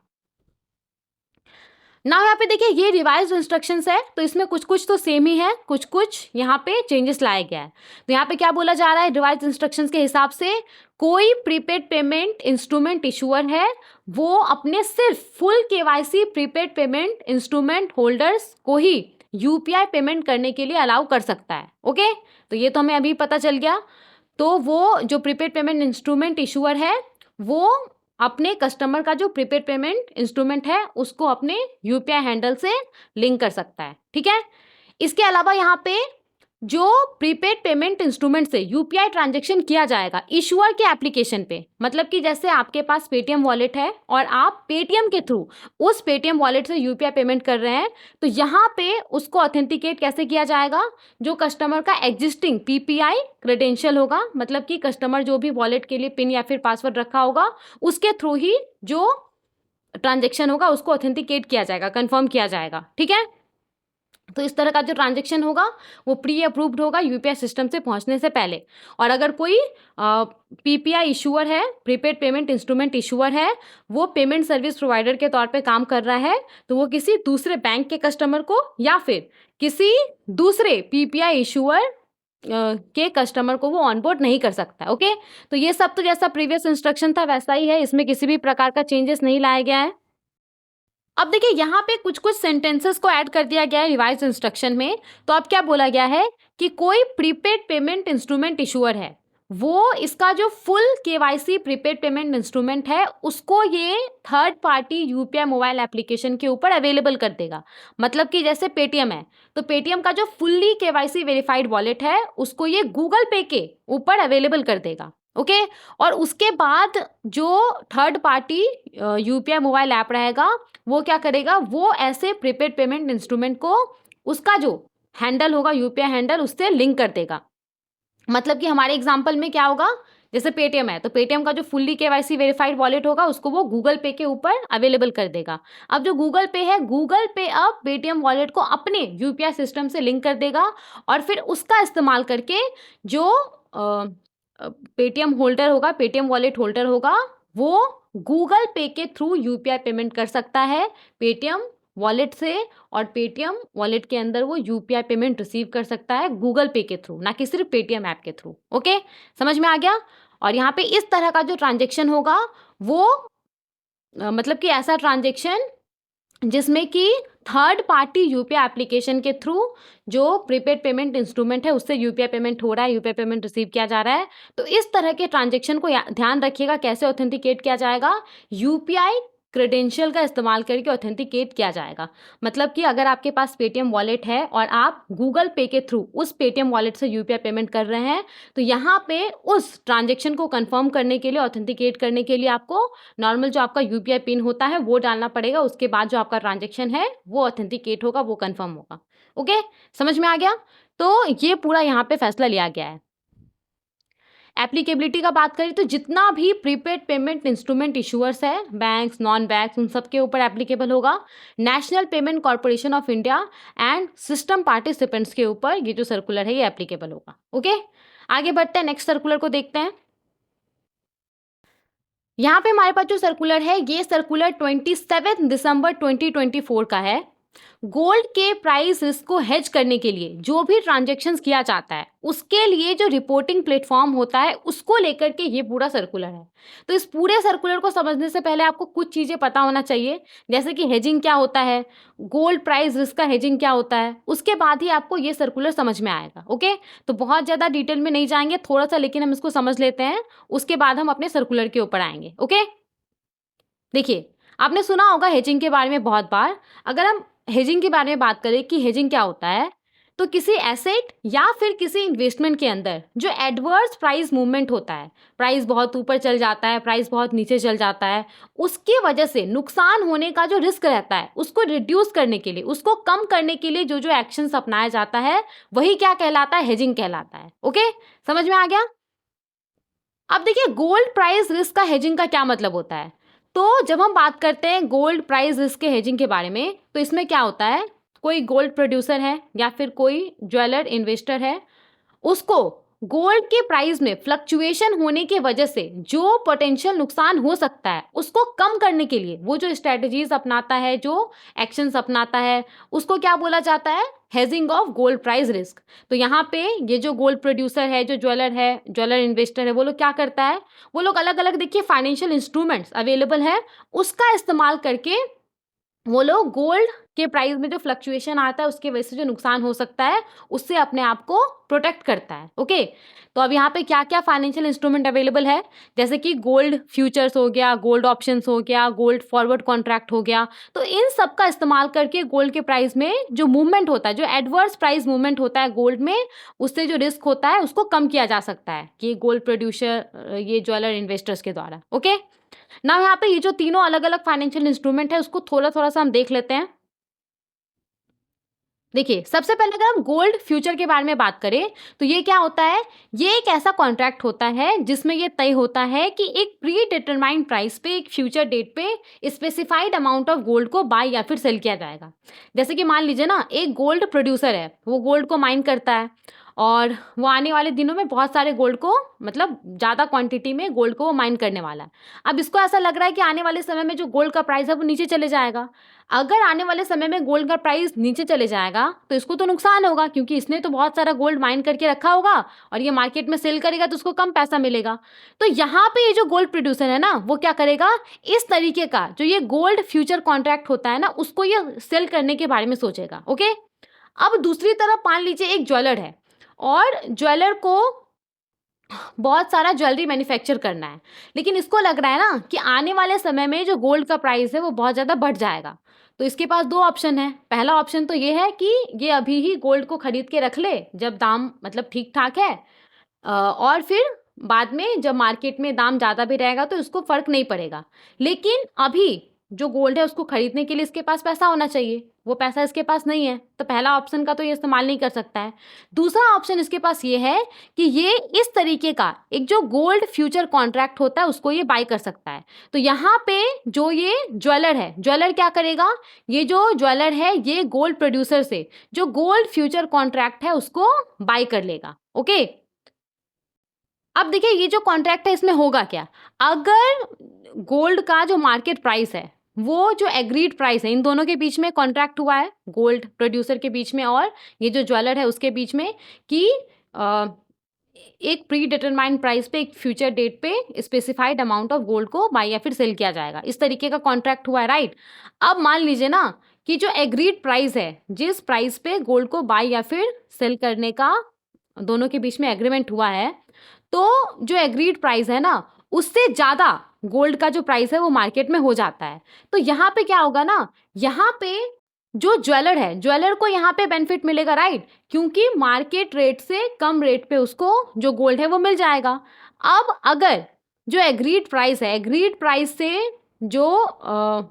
ना यहाँ पे देखिए ये रिवाइज इंस्ट्रक्शंस है तो इसमें कुछ कुछ तो सेम ही है, कुछ कुछ यहाँ पे चेंजेस लाया गया है। तो यहाँ पे क्या बोला जा रहा है, रिवाइज इंस्ट्रक्शंस के हिसाब से कोई प्रीपेड पेमेंट इंस्ट्रूमेंट इशूअर है वो अपने सिर्फ full KYC prepaid payment instrument holders को ही यूपीआई पेमेंट करने के लिए अलाउ कर सकता है। ओके, तो ये तो हमें अभी पता चल गया। तो वो जो प्रीपेड पेमेंट इंस्ट्रूमेंट इशूअर है वो अपने कस्टमर का जो प्रीपेड पेमेंट इंस्ट्रूमेंट है उसको अपने यूपीआई हैंडल से लिंक कर सकता है। ठीक है, इसके अलावा यहाँ पे जो प्रीपेड पेमेंट इंस्ट्रूमेंट से यूपीआई ट्रांजैक्शन किया जाएगा इशूअर के एप्लीकेशन पे, मतलब कि जैसे आपके पास पेटीएम वॉलेट है और आप पेटीएम के थ्रू उस पेटीएम वॉलेट से यूपीआई पेमेंट कर रहे हैं, तो यहाँ पे उसको ऑथेंटिकेट कैसे किया जाएगा, जो कस्टमर का एग्जिस्टिंग पीपीआई क्रेडेंशियल होगा, मतलब कि कस्टमर जो भी वॉलेट के लिए पिन या फिर पासवर्ड रखा होगा उसके थ्रू ही जो ट्रांजेक्शन होगा उसको ऑथेंटिकेट किया जाएगा, कंफर्म किया जाएगा। ठीक है, तो इस तरह का जो ट्रांजेक्शन होगा वो प्री अप्रूव्ड होगा यूपीआई सिस्टम से पहुंचने से पहले। और अगर कोई पीपीआई इशूअर है, प्रीपेड पेमेंट इंस्ट्रूमेंट इशूअर है, वो पेमेंट सर्विस प्रोवाइडर के तौर पे काम कर रहा है, तो वो किसी दूसरे बैंक के कस्टमर को या फिर किसी दूसरे पीपीआई इशूअर के कस्टमर को वो ऑनबोर्ड नहीं कर सकता है। ओके, तो ये सब तो जैसा प्रीवियस इंस्ट्रक्शन था वैसा ही है, इसमें किसी भी प्रकार का चेंजेस नहीं लाया गया है। अब देखिए यहाँ पे कुछ कुछ सेंटेंसेस को ऐड कर दिया गया है रिवाइज इंस्ट्रक्शन में। तो अब क्या बोला गया है कि कोई प्रीपेड पेमेंट इंस्ट्रूमेंट इशूअर है, वो इसका जो full KYC prepaid payment instrument है उसको ये third party UPI mobile application के ऊपर अवेलेबल कर देगा। मतलब कि जैसे पेटीएम है, तो पेटीएम का जो फुल्ली केवाईसी वेरीफाइड वॉलेट है उसको ये गूगल पे के ऊपर अवेलेबल कर देगा। ओके, और उसके बाद जो third party UPI mobile app रहेगा वो क्या करेगा, वो ऐसे प्रीपेड पेमेंट इंस्ट्रूमेंट को उसका जो हैंडल होगा यूपीआई हैंडल उससे लिंक कर देगा। मतलब कि हमारे एग्जांपल में क्या होगा, जैसे पेटीएम है तो पेटीएम का जो फुल्ली केवाईसी वेरीफाइड वॉलेट होगा उसको वो गूगल पे के ऊपर अवेलेबल कर देगा। अब जो गूगल पे है, गूगल पे अब पेटीएम वॉलेट को अपने यूपीआई सिस्टम से लिंक कर देगा और फिर उसका इस्तेमाल करके जो पेटीएम होल्डर होगा, पेटीएम वॉलेट होल्डर होगा, वो गूगल पे के थ्रू यूपीआई पेमेंट कर सकता है पेटीएम वॉलेट से, और पेटीएम वॉलेट के अंदर वो यूपीआई पेमेंट रिसीव कर सकता है गूगल पे के थ्रू, ना कि सिर्फ पेटीएम ऐप के थ्रू। ओके, समझ में आ गया। और यहाँ पे इस तरह का जो ट्रांजेक्शन होगा वो मतलब कि ऐसा ट्रांजेक्शन जिसमें कि थर्ड पार्टी यूपीआई एप्लीकेशन के थ्रू जो प्रीपेड पेमेंट इंस्ट्रूमेंट है उससे यूपीआई पेमेंट हो रहा है, यूपीआई पेमेंट रिसीव किया जा रहा है। तो इस तरह के ट्रांजेक्शन को ध्यान रखिएगा कैसे ऑथेंटिकेट किया जाएगा, यूपीआई क्रेडेंशियल का इस्तेमाल करके ऑथेंटिकेट किया जाएगा। मतलब कि अगर आपके पास पेटीएम वॉलेट है और आप गूगल पे के थ्रू उस पेटीएम वॉलेट से यूपीआई पेमेंट कर रहे हैं, तो यहाँ पे उस ट्रांजेक्शन को कंफर्म करने के लिए, ऑथेंटिकेट करने के लिए आपको नॉर्मल जो आपका यूपीआई पिन होता है वो डालना पड़ेगा। उसके बाद जो आपका ट्रांजेक्शन है वो ऑथेंटिकेट होगा, वो कंफर्म होगा। ओके, समझ में आ गया। तो ये पूरा यहाँ पे फैसला लिया गया है। एप्लीकेबिलिटी का बात करें तो जितना भी प्रीपेड पेमेंट इंस्ट्रूमेंट इशूअर्स है, बैंक्स, नॉन बैंक्स, उन सब के ऊपर एप्लीकेबल होगा। National payment corporation of India and system participants के ऊपर ये जो सर्कुलर है ये एप्लीकेबल होगा। ओके, आगे बढ़ते हैं, नेक्स्ट सर्कुलर को देखते हैं। यहाँ पे हमारे पास जो सर्कुलर है ये सर्कुलर 27 दिसंबर 2024 का है। गोल्ड के प्राइस रिस्क को हेज करने के लिए जो भी ट्रांजैक्शंस किया जाता है उसके लिए जो रिपोर्टिंग प्लेटफॉर्म होता है उसको लेकर के ये पूरा सर्कुलर है। तो इस पूरे सर्कुलर को समझने से पहले आपको कुछ चीज़ें पता होना चाहिए, जैसे कि हेजिंग क्या होता है, गोल्ड प्राइस रिस्क का हेजिंग क्या होता है, उसके बाद ही आपको ये सर्कुलर समझ में आएगा। ओके, तो बहुत ज़्यादा डिटेल में नहीं जाएंगे, थोड़ा सा लेकिन हम इसको समझ लेते हैं, उसके बाद हम अपने सर्कुलर के ऊपर आएंगे। ओके, देखिए आपने सुना होगा हेजिंग के बारे में बहुत बार। अगर हम हेजिंग के बारे में बात करें कि हेजिंग क्या होता है, तो किसी एसेट या फिर किसी इन्वेस्टमेंट के अंदर जो एडवर्स प्राइस मूवमेंट होता है, प्राइस बहुत ऊपर चल जाता है, प्राइस बहुत नीचे चल जाता है, उसकी वजह से नुकसान होने का जो रिस्क रहता है उसको रिड्यूस करने के लिए, उसको कम करने के लिए जो जो एक्शंस अपनाया जाता है वही क्या कहलाता है, हेजिंग कहलाता है। ओके, समझ में आ गया। अब देखिए गोल्ड प्राइस रिस्क का हेजिंग का क्या मतलब होता है। तो जब हम बात करते हैं गोल्ड प्राइस रिस्क के हेजिंग के बारे में, तो इसमें क्या होता है, कोई गोल्ड प्रोड्यूसर है या फिर कोई ज्वेलर इन्वेस्टर है, उसको गोल्ड के प्राइस में फ्लक्चुएशन होने की वजह से जो पोटेंशियल नुकसान हो सकता है उसको कम करने के लिए वो जो स्ट्रेटजीज अपनाता है, जो एक्शंस अपनाता है, उसको क्या बोला जाता है, hedging of gold price risk. तो यहाँ पे ये जो गोल्ड प्रोड्यूसर है, जो ज्वेलर है, ज्वेलर इन्वेस्टर है, वो लोग क्या करता है, वो लोग अलग अलग देखिए फाइनेंशियल इंस्ट्रूमेंट्स अवेलेबल है, उसका इस्तेमाल करके वो लोग गोल्ड के प्राइस में जो फ्लक्चुएशन आता है उसकी वजह से जो नुकसान हो सकता है उससे अपने आप को प्रोटेक्ट करता है। ओके, तो अब यहाँ पे क्या क्या फाइनेंशियल इंस्ट्रूमेंट अवेलेबल है, जैसे कि गोल्ड फ्यूचर्स हो गया, गोल्ड ऑप्शंस हो गया, गोल्ड फॉरवर्ड कॉन्ट्रैक्ट हो गया। तो इन सब का इस्तेमाल करके गोल्ड के प्राइस में जो मूवमेंट होता है, जो एडवर्स प्राइस मूवमेंट होता है गोल्ड में, उससे जो रिस्क होता है उसको कम किया जा सकता है कि गोल्ड प्रोड्यूसर, ये ज्वेलर इन्वेस्टर्स के द्वारा। ओके, ना यहाँ पे ये जो तीनों अलग अलग फाइनेंशियल इंस्ट्रूमेंट है उसको थोड़ा थोड़ा सा हम देख लेते हैं। देखिए, सबसे पहले अगर हम गोल्ड फ्यूचर के बारे में बात करें, तो ये क्या होता है? ये एक ऐसा कॉन्ट्रैक्ट होता है जिसमें ये तय होता है कि एक प्री डिटरमाइंड प्राइस पे, एक फ्यूचर डेट पे स्पेसिफाइड अमाउंट ऑफ गोल्ड को बाय या फिर सेल किया जाएगा। जैसे कि मान लीजिए ना, एक गोल्ड प्रोड्यूसर है, वो गोल्ड को माइन करता है और वो आने वाले दिनों में बहुत सारे गोल्ड को, मतलब ज़्यादा क्वांटिटी में गोल्ड को वो माइन करने वाला है। अब इसको ऐसा लग रहा है कि आने वाले समय में जो गोल्ड का प्राइस है वो नीचे चले जाएगा। अगर आने वाले समय में गोल्ड का प्राइस नीचे चले जाएगा तो इसको तो नुकसान होगा, क्योंकि इसने तो बहुत सारा गोल्ड माइन करके रखा होगा और ये मार्केट में सेल करेगा तो उसको कम पैसा मिलेगा। तो यहाँ पे ये जो गोल्ड प्रोड्यूसर है ना, वो क्या करेगा, इस तरीके का जो ये गोल्ड फ्यूचर कॉन्ट्रैक्ट होता है ना, उसको ये सेल करने के बारे में सोचेगा। ओके, अब दूसरी तरफ मान लीजिए एक ज्वेलर है और ज्वेलर को बहुत सारा ज्वेलरी मैन्युफैक्चर करना है, लेकिन इसको लग रहा है ना कि आने वाले समय में जो गोल्ड का प्राइस है वो बहुत ज़्यादा बढ़ जाएगा। तो इसके पास दो ऑप्शन है। पहला ऑप्शन तो ये है कि ये अभी ही गोल्ड को खरीद के रख ले जब दाम मतलब ठीक ठाक है, और फिर बाद में जब मार्केट में दाम ज़्यादा भी रहेगा तो इसको फ़र्क नहीं पड़ेगा। लेकिन अभी जो गोल्ड है उसको खरीदने के लिए इसके पास पैसा होना चाहिए, वो पैसा इसके पास नहीं है, तो पहला ऑप्शन का तो ये इस्तेमाल नहीं कर सकता है। दूसरा ऑप्शन इसके पास ये है कि ये इस तरीके का एक जो गोल्ड फ्यूचर कॉन्ट्रैक्ट होता है उसको ये बाय कर सकता है। तो यहाँ पे जो ये ज्वेलर है, ज्वेलर क्या करेगा, ये जो ज्वेलर है ये गोल्ड प्रोड्यूसर से जो गोल्ड फ्यूचर कॉन्ट्रैक्ट है उसको बाय कर लेगा। ओके, अब देखिए ये जो कॉन्ट्रैक्ट है इसमें होगा क्या, अगर गोल्ड का जो मार्केट प्राइस है वो जो एग्रीड प्राइस है, इन दोनों के बीच में कॉन्ट्रैक्ट हुआ है गोल्ड प्रोड्यूसर के बीच में और ये जो ज्वेलर है उसके बीच में कि अ, एक प्री डिटरमाइंड प्राइस पे, एक फ्यूचर डेट पे स्पेसिफाइड अमाउंट ऑफ गोल्ड को बाय या फिर सेल किया जाएगा, इस तरीके का कॉन्ट्रैक्ट हुआ है, राइट। अब मान लीजिए ना कि जो एग्रीड प्राइस है, जिस प्राइस पे गोल्ड को बाय या फिर सेल करने का दोनों के बीच में एग्रीमेंट हुआ है, तो जो एग्रीड प्राइस है ना उससे ज़्यादा गोल्ड का जो प्राइस है वो मार्केट में हो जाता है। तो यहाँ पे क्या होगा ना, यहाँ पे जो ज्वेलर है, ज्वेलर को यहाँ पे बेनिफिट मिलेगा, राइट, क्योंकि मार्केट रेट से कम रेट पे उसको जो गोल्ड है वो मिल जाएगा। अब अगर जो एग्रीड प्राइस है, एग्रीड प्राइस से जो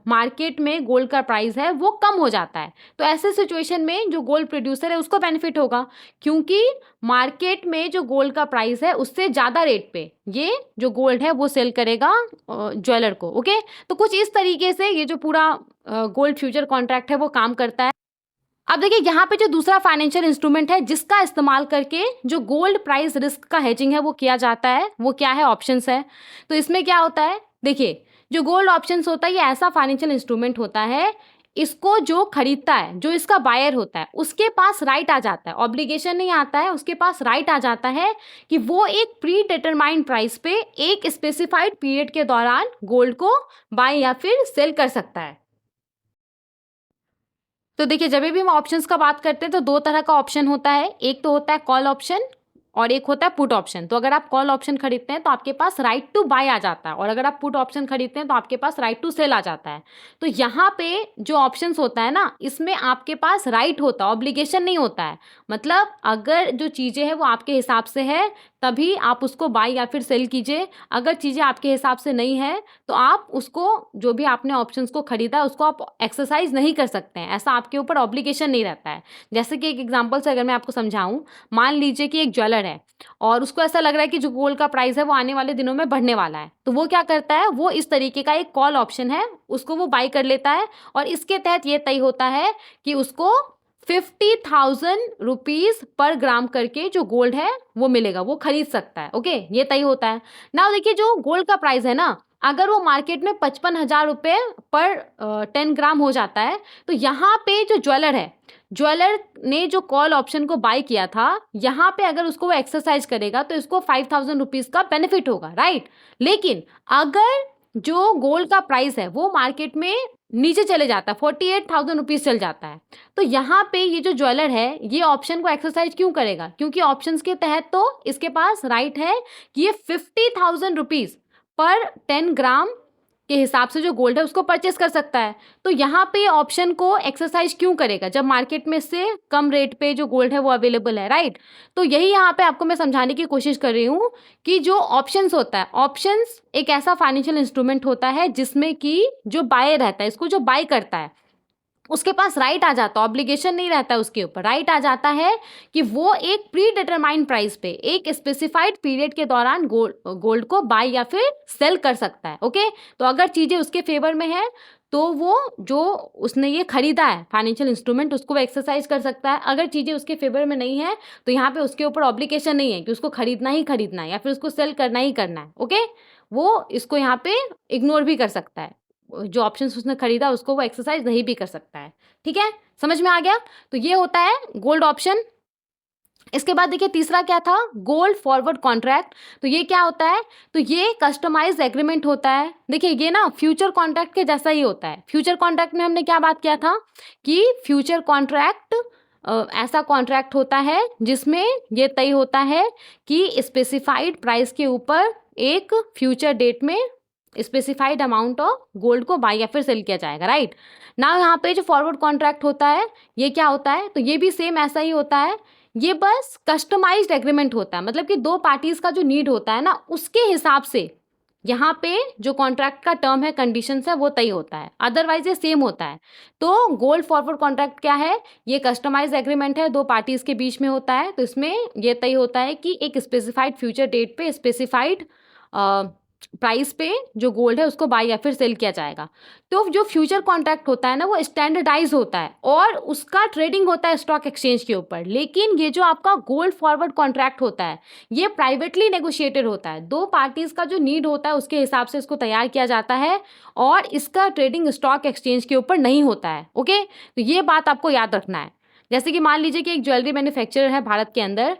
मार्केट में गोल्ड का प्राइस है वो कम हो जाता है, तो ऐसे सिचुएशन में जो गोल्ड प्रोड्यूसर है उसको बेनिफिट होगा, क्योंकि मार्केट में जो गोल्ड का प्राइस है उससे ज़्यादा रेट पे ये जो गोल्ड है वो सेल करेगा ज्वेलर को। ओके, तो कुछ इस तरीके से ये जो पूरा गोल्ड फ्यूचर कॉन्ट्रैक्ट है वो काम करता है। अब देखिए यहाँ पे जो दूसरा फाइनेंशियल इंस्ट्रूमेंट है जिसका इस्तेमाल करके जो गोल्ड प्राइस रिस्क का हेजिंग है वो किया जाता है, वो क्या है, ऑप्शंस है। तो इसमें क्या होता है, देखिए जो गोल्ड ऑप्शंस होता है ये ऐसा फाइनेंशियल इंस्ट्रूमेंट होता है, इसको जो खरीदता है, जो इसका बायर होता है, उसके पास राइट आ जाता है, ऑब्लिगेशन नहीं आता है, उसके पास राइट आ जाता है कि वो एक प्री डिटरमाइंड प्राइस पे एक स्पेसिफाइड पीरियड के दौरान गोल्ड को बाय या फिर सेल कर सकता है। तो देखिए जब भी हम ऑप्शंस का बात करते हैं तो दो तरह का ऑप्शन होता है, एक तो होता है कॉल ऑप्शन और एक होता है पुट ऑप्शन। तो अगर आप कॉल ऑप्शन खरीदते हैं तो आपके पास राइट टू बाय आ जाता है, और अगर आप पुट ऑप्शन खरीदते हैं तो आपके पास राइट टू सेल आ जाता है। तो यहाँ पे जो ऑप्शंस होता है ना, इसमें आपके पास राइट होता है, ऑब्लिगेशन नहीं होता है। मतलब अगर जो चीज़ें हैं वो आपके हिसाब से है तभी आप उसको बाय या फिर सेल कीजिए, अगर चीज़ें आपके हिसाब से नहीं है तो आप उसको, जो भी आपने ऑप्शंस को खरीदा है उसको आप एक्सरसाइज नहीं कर सकते हैं, ऐसा आपके ऊपर ऑब्लिगेशन नहीं रहता है। जैसे कि एक एग्जांपल से अगर मैं आपको समझाऊं, मान लीजिए कि एक ज्वेलर है और उसको ऐसा लग रहा है कि जो गोल्ड का प्राइस है वो आने वाले दिनों में बढ़ने वाला है, तो वो क्या करता है, वो इस तरीके का एक कॉल ऑप्शन है उसको वो बाय कर लेता है, और इसके तहत ये तय होता है कि उसको 50,000 रुपीज पर ग्राम करके जो गोल्ड है वो मिलेगा, वो खरीद सकता है। ओके, ये तय होता है ना। देखिए जो गोल्ड का प्राइस है ना, अगर वो मार्केट में 55,000 रुपये पर 10 ग्राम हो जाता है, तो यहाँ पे जो ज्वेलर है, ज्वेलर ने जो कॉल ऑप्शन को बाय किया था, यहाँ पे अगर उसको वो एक्सरसाइज करेगा तो इसको 5,000 रुपीज का बेनिफिट होगा, राइट। लेकिन अगर जो गोल्ड का प्राइस है वो मार्केट में नीचे चले जाता है, 48,000 रुपीज चल जाता है, तो यहाँ पे ये जो ज्वेलर है ये ऑप्शन को एक्सरसाइज क्यों करेगा, क्योंकि ऑप्शंस के तहत तो इसके पास राइट है कि ये 50,000 रुपीज पर 10 ग्राम के हिसाब से जो गोल्ड है उसको परचेस कर सकता है। तो यहाँ पे ऑप्शन को एक्सरसाइज क्यों करेगा जब मार्केट में से कम रेट पे जो गोल्ड है वो अवेलेबल है, राइट। तो यही यहाँ पे आपको मैं समझाने की कोशिश कर रही हूँ कि जो ऑप्शंस होता है, ऑप्शंस एक ऐसा फाइनेंशियल इंस्ट्रूमेंट होता है जिसमें कि जो बायर रहता है, इसको जो बाय करता है उसके पास राइट आ जाता, ऑब्लिगेशन नहीं रहता है उसके ऊपर, राइट आ जाता है कि वो एक प्री डिटरमाइंड प्राइस पे एक स्पेसिफाइड पीरियड के दौरान गोल्ड को बाय या फिर सेल कर सकता है। ओके, तो अगर चीज़ें उसके फेवर में है तो वो जो उसने ये खरीदा है फाइनेंशियल इंस्ट्रूमेंट उसको वो एक्सरसाइज कर सकता है। अगर चीज़ें उसके फेवर में नहीं है तो यहाँ पे उसके ऊपर ऑब्लिगेशन नहीं है कि उसको खरीदना ही खरीदना है या फिर उसको सेल करना ही करना है। ओके, वो इसको यहाँ पे इग्नोर भी कर सकता है, जो ऑप्शंस उसने खरीदा उसको वो एक्सरसाइज नहीं भी कर सकता है। ठीक है, समझ में आ गया? तो ये होता है गोल्ड ऑप्शन। इसके बाद देखिए तीसरा क्या था, गोल्ड फॉरवर्ड कॉन्ट्रैक्ट। तो ये क्या होता है, तो ये कस्टमाइज्ड एग्रीमेंट होता है। देखिए ये ना फ्यूचर कॉन्ट्रैक्ट के जैसा ही होता है। फ्यूचर कॉन्ट्रैक्ट में हमने क्या बात किया था कि फ्यूचर कॉन्ट्रैक्ट ऐसा कॉन्ट्रैक्ट होता है जिसमें ये तय होता है कि स्पेसिफाइड प्राइस के ऊपर एक फ्यूचर डेट में स्पेसिफाइड अमाउंट ऑफ गोल्ड को बाय या फिर सेल किया जाएगा, राइट ना। यहाँ पे जो फॉरवर्ड कॉन्ट्रैक्ट होता है ये क्या होता है, तो ये भी सेम ऐसा ही होता है। ये बस कस्टमाइज्ड एग्रीमेंट होता है, मतलब कि दो पार्टीज का जो नीड होता है ना उसके हिसाब से यहाँ पे जो कॉन्ट्रैक्ट का टर्म है, कंडीशंस है, वो तय होता है। अदरवाइज ये सेम होता है। तो गोल्ड फॉरवर्ड कॉन्ट्रैक्ट क्या है, ये कस्टमाइज्ड एग्रीमेंट है, दो पार्टीज के बीच में होता है। तो इसमें ये तय होता है कि एक स्पेसिफाइड फ्यूचर डेट पे स्पेसिफाइड प्राइस पे जो गोल्ड है उसको बाय या फिर सेल किया जाएगा। तो जो फ्यूचर कॉन्ट्रैक्ट होता है ना वो स्टैंडर्डाइज होता है और उसका ट्रेडिंग होता है स्टॉक एक्सचेंज के ऊपर। लेकिन ये जो आपका गोल्ड फॉरवर्ड कॉन्ट्रैक्ट होता है ये प्राइवेटली नेगोशिएटेड होता है, दो पार्टीज का जो नीड होता है उसके हिसाब से इसको तैयार किया जाता है और इसका ट्रेडिंग स्टॉक एक्सचेंज के ऊपर नहीं होता है। ओके, तो ये बात आपको याद रखना है। जैसे कि मान लीजिए कि एक ज्वेलरी मैन्युफैक्चरर है भारत के अंदर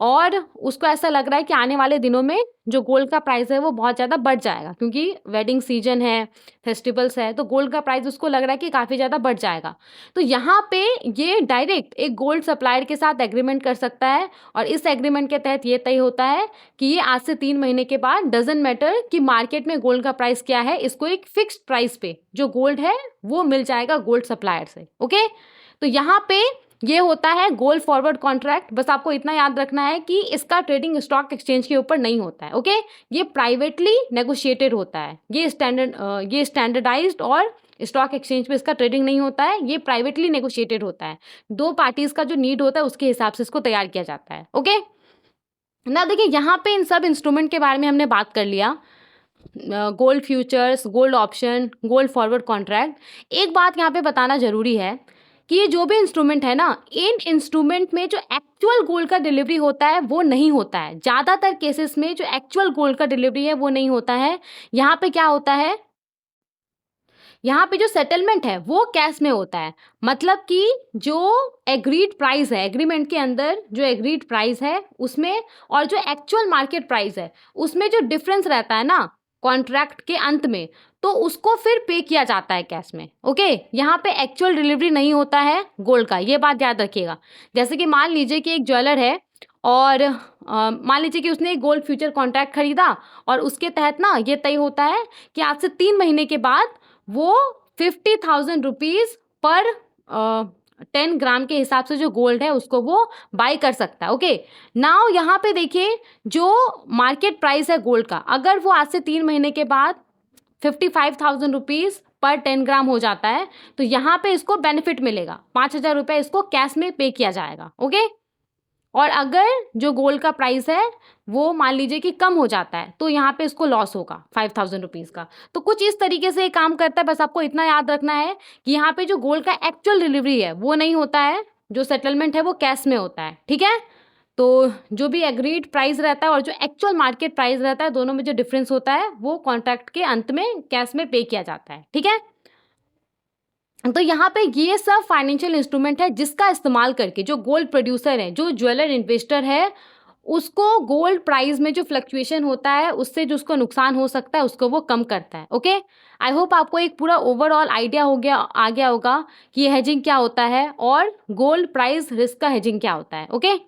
और उसको ऐसा लग रहा है कि आने वाले दिनों में जो गोल्ड का प्राइस है वो बहुत ज़्यादा बढ़ जाएगा, क्योंकि वेडिंग सीजन है, फेस्टिवल्स है, तो गोल्ड का प्राइस उसको लग रहा है कि काफ़ी ज़्यादा बढ़ जाएगा। तो यहाँ पे ये डायरेक्ट एक गोल्ड सप्लायर के साथ एग्रीमेंट कर सकता है और इस एग्रीमेंट के तहत ये तय होता है कि ये आज से 3 महीने के बाद डजंट मैटर कि मार्केट में गोल्ड का प्राइस क्या है, इसको एक फिक्स्ड प्राइस पे जो गोल्ड है वो मिल जाएगा गोल्ड सप्लायर से। ओके, तो यहाँ पे ये होता है गोल्ड फॉरवर्ड कॉन्ट्रैक्ट। बस आपको इतना याद रखना है कि इसका ट्रेडिंग स्टॉक एक्सचेंज के ऊपर नहीं होता है। ओके, ये प्राइवेटली नेगोशिएटेड होता है, ये स्टैंडर्डाइज्ड और स्टॉक एक्सचेंज पे इसका ट्रेडिंग नहीं होता है, ये प्राइवेटली नेगोशिएटेड होता है। दो पार्टीज का जो नीड होता है उसके हिसाब से इसको तैयार किया जाता है। ओके ना, देखिए यहाँ पे इन सब इंस्ट्रूमेंट के बारे में हमने बात कर लिया, gold futures, gold option, gold forward contract. एक बात यहाँ पे बताना जरूरी है कि ये जो भी इंस्ट्रूमेंट है ना, इन इंस्ट्रूमेंट में जो एक्चुअल गोल्ड का डिलीवरी होता है वो नहीं होता है। ज़्यादातर केसेस में जो एक्चुअल गोल्ड का डिलीवरी है वो नहीं होता है। यहाँ पे क्या होता है, यहाँ पे जो सेटलमेंट है वो कैश में होता है। मतलब कि जो एग्रीड प्राइस है, एग्रीमेंट के अंदर जो एग्रीड प्राइस है उसमें और जो एक्चुअल मार्केट प्राइस है उसमें जो डिफरेंस रहता है ना कॉन्ट्रैक्ट के अंत में, तो उसको फिर पे किया जाता है कैश में। ओके, यहाँ पे एक्चुअल डिलीवरी नहीं होता है गोल्ड का, ये बात याद रखिएगा। जैसे कि मान लीजिए कि एक ज्वेलर है और मान लीजिए कि उसने एक गोल्ड फ्यूचर कॉन्ट्रैक्ट खरीदा और उसके तहत ना ये तय होता है कि आज से 3 महीने के बाद वो 50,000 रुपीज़ पर 10 ग्राम के हिसाब से जो गोल्ड है उसको वो बाय कर सकता है। ओके, नाउ यहाँ पे देखिए जो मार्केट प्राइस है गोल्ड का, अगर वो आज से 3 महीने के बाद 55,000 रुपीज़ पर 10 ग्राम हो जाता है तो यहाँ पे इसको बेनिफिट मिलेगा, 5,000 रुपये इसको कैश में पे किया जाएगा। ओके, और अगर जो गोल्ड का प्राइस है वो मान लीजिए कि कम हो जाता है तो यहाँ पे इसको लॉस होगा 5,000 रुपीज़ का। तो कुछ इस तरीके से ये काम करता है। बस आपको इतना याद रखना है कि यहाँ पे जो गोल्ड का एक्चुअल डिलीवरी है वो नहीं होता है, जो सेटलमेंट है वो कैश में होता है। ठीक है, तो जो भी एग्रीड प्राइस रहता है और जो एक्चुअल मार्केट प्राइस रहता है दोनों में जो डिफरेंस होता है वो कॉन्ट्रैक्ट के अंत में कैश में पे किया जाता है। ठीक है, तो यहाँ पे ये सब फाइनेंशियल इंस्ट्रूमेंट है जिसका इस्तेमाल करके जो गोल्ड प्रोड्यूसर है, जो ज्वेलर इन्वेस्टर है, उसको गोल्ड प्राइस में जो फ्लक्चुएशन होता है उससे जो उसको नुकसान हो सकता है उसको वो कम करता है। ओके, आई होप आपको एक पूरा ओवरऑल आइडिया आ गया होगा कि ये हेजिंग क्या होता है और गोल्ड प्राइस रिस्क का हेजिंग क्या होता है। ओके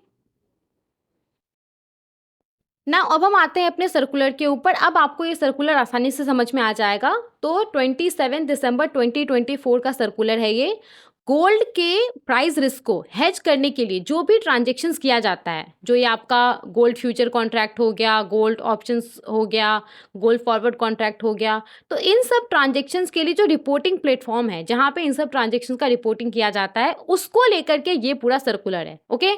ना, अब हम आते हैं अपने सर्कुलर के ऊपर। अब आपको ये सर्कुलर आसानी से समझ में आ जाएगा। तो 27 दिसंबर 2024 का सर्कुलर है ये। गोल्ड के प्राइस रिस्क को हेज करने के लिए जो भी ट्रांजेक्शन्स किया जाता है, जो ये आपका गोल्ड फ्यूचर कॉन्ट्रैक्ट हो गया, गोल्ड ऑप्शंस हो गया, गोल्ड फॉरवर्ड कॉन्ट्रैक्ट हो गया, तो इन सब ट्रांजेक्शन्स के लिए जो रिपोर्टिंग प्लेटफॉर्म है जहाँ पे इन सब ट्रांजेक्शन्स का रिपोर्टिंग किया जाता है, उसको लेकर के ये पूरा सर्कुलर है। ओके,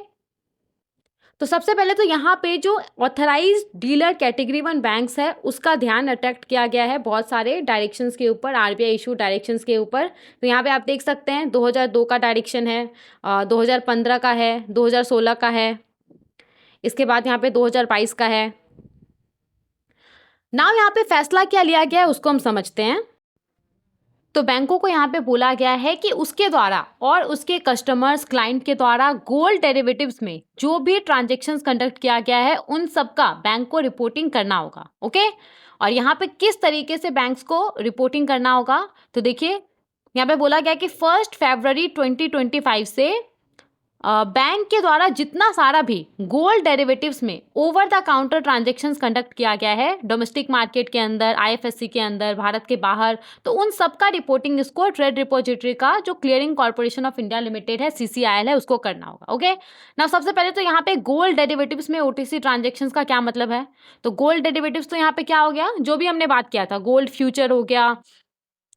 तो सबसे पहले तो यहाँ पे जो ऑथराइज्ड डीलर कैटेगरी 1 बैंक्स है उसका ध्यान अट्रैक्ट किया गया है बहुत सारे डायरेक्शंस के ऊपर, आरबीआई इशू डायरेक्शंस के ऊपर। तो यहाँ पे आप देख सकते हैं 2002 का डायरेक्शन है, 2015 का है, 2016 का है, इसके बाद यहाँ पे 2022 का है। नाउ यहाँ पे फैसला क्या लिया गया है उसको हम समझते हैं। तो बैंकों को यहाँ पे बोला गया है कि उसके द्वारा और उसके कस्टमर्स क्लाइंट के द्वारा गोल्ड डेरिवेटिव्स में जो भी ट्रांजैक्शंस कंडक्ट किया गया है उन सब का बैंक को रिपोर्टिंग करना होगा। ओके, और यहाँ पे किस तरीके से बैंक्स को रिपोर्टिंग करना होगा, तो देखिए यहाँ पे बोला गया कि 1 फरवरी 2025 से बैंक के द्वारा जितना सारा भी गोल्ड डेरिवेटिव्स में over the counter transactions conduct किया गया है डोमेस्टिक मार्केट के अंदर, आईएफएससी के अंदर, भारत के बाहर, तो उन सब का रिपोर्टिंग इसको ट्रेड रिपोजिटरी का जो clearing corporation of India limited है, सीसीआईएल है, उसको करना होगा। ओके, ना सबसे पहले तो यहाँ पे गोल्ड डेरिवेटिव्स में ओटीसी ट्रांजेक्शन्स का क्या मतलब है, तो गोल्ड डेरिवेटिव्स तो यहाँ पे क्या हो गया, जो भी हमने बात किया था, गोल्ड फ्यूचर हो गया,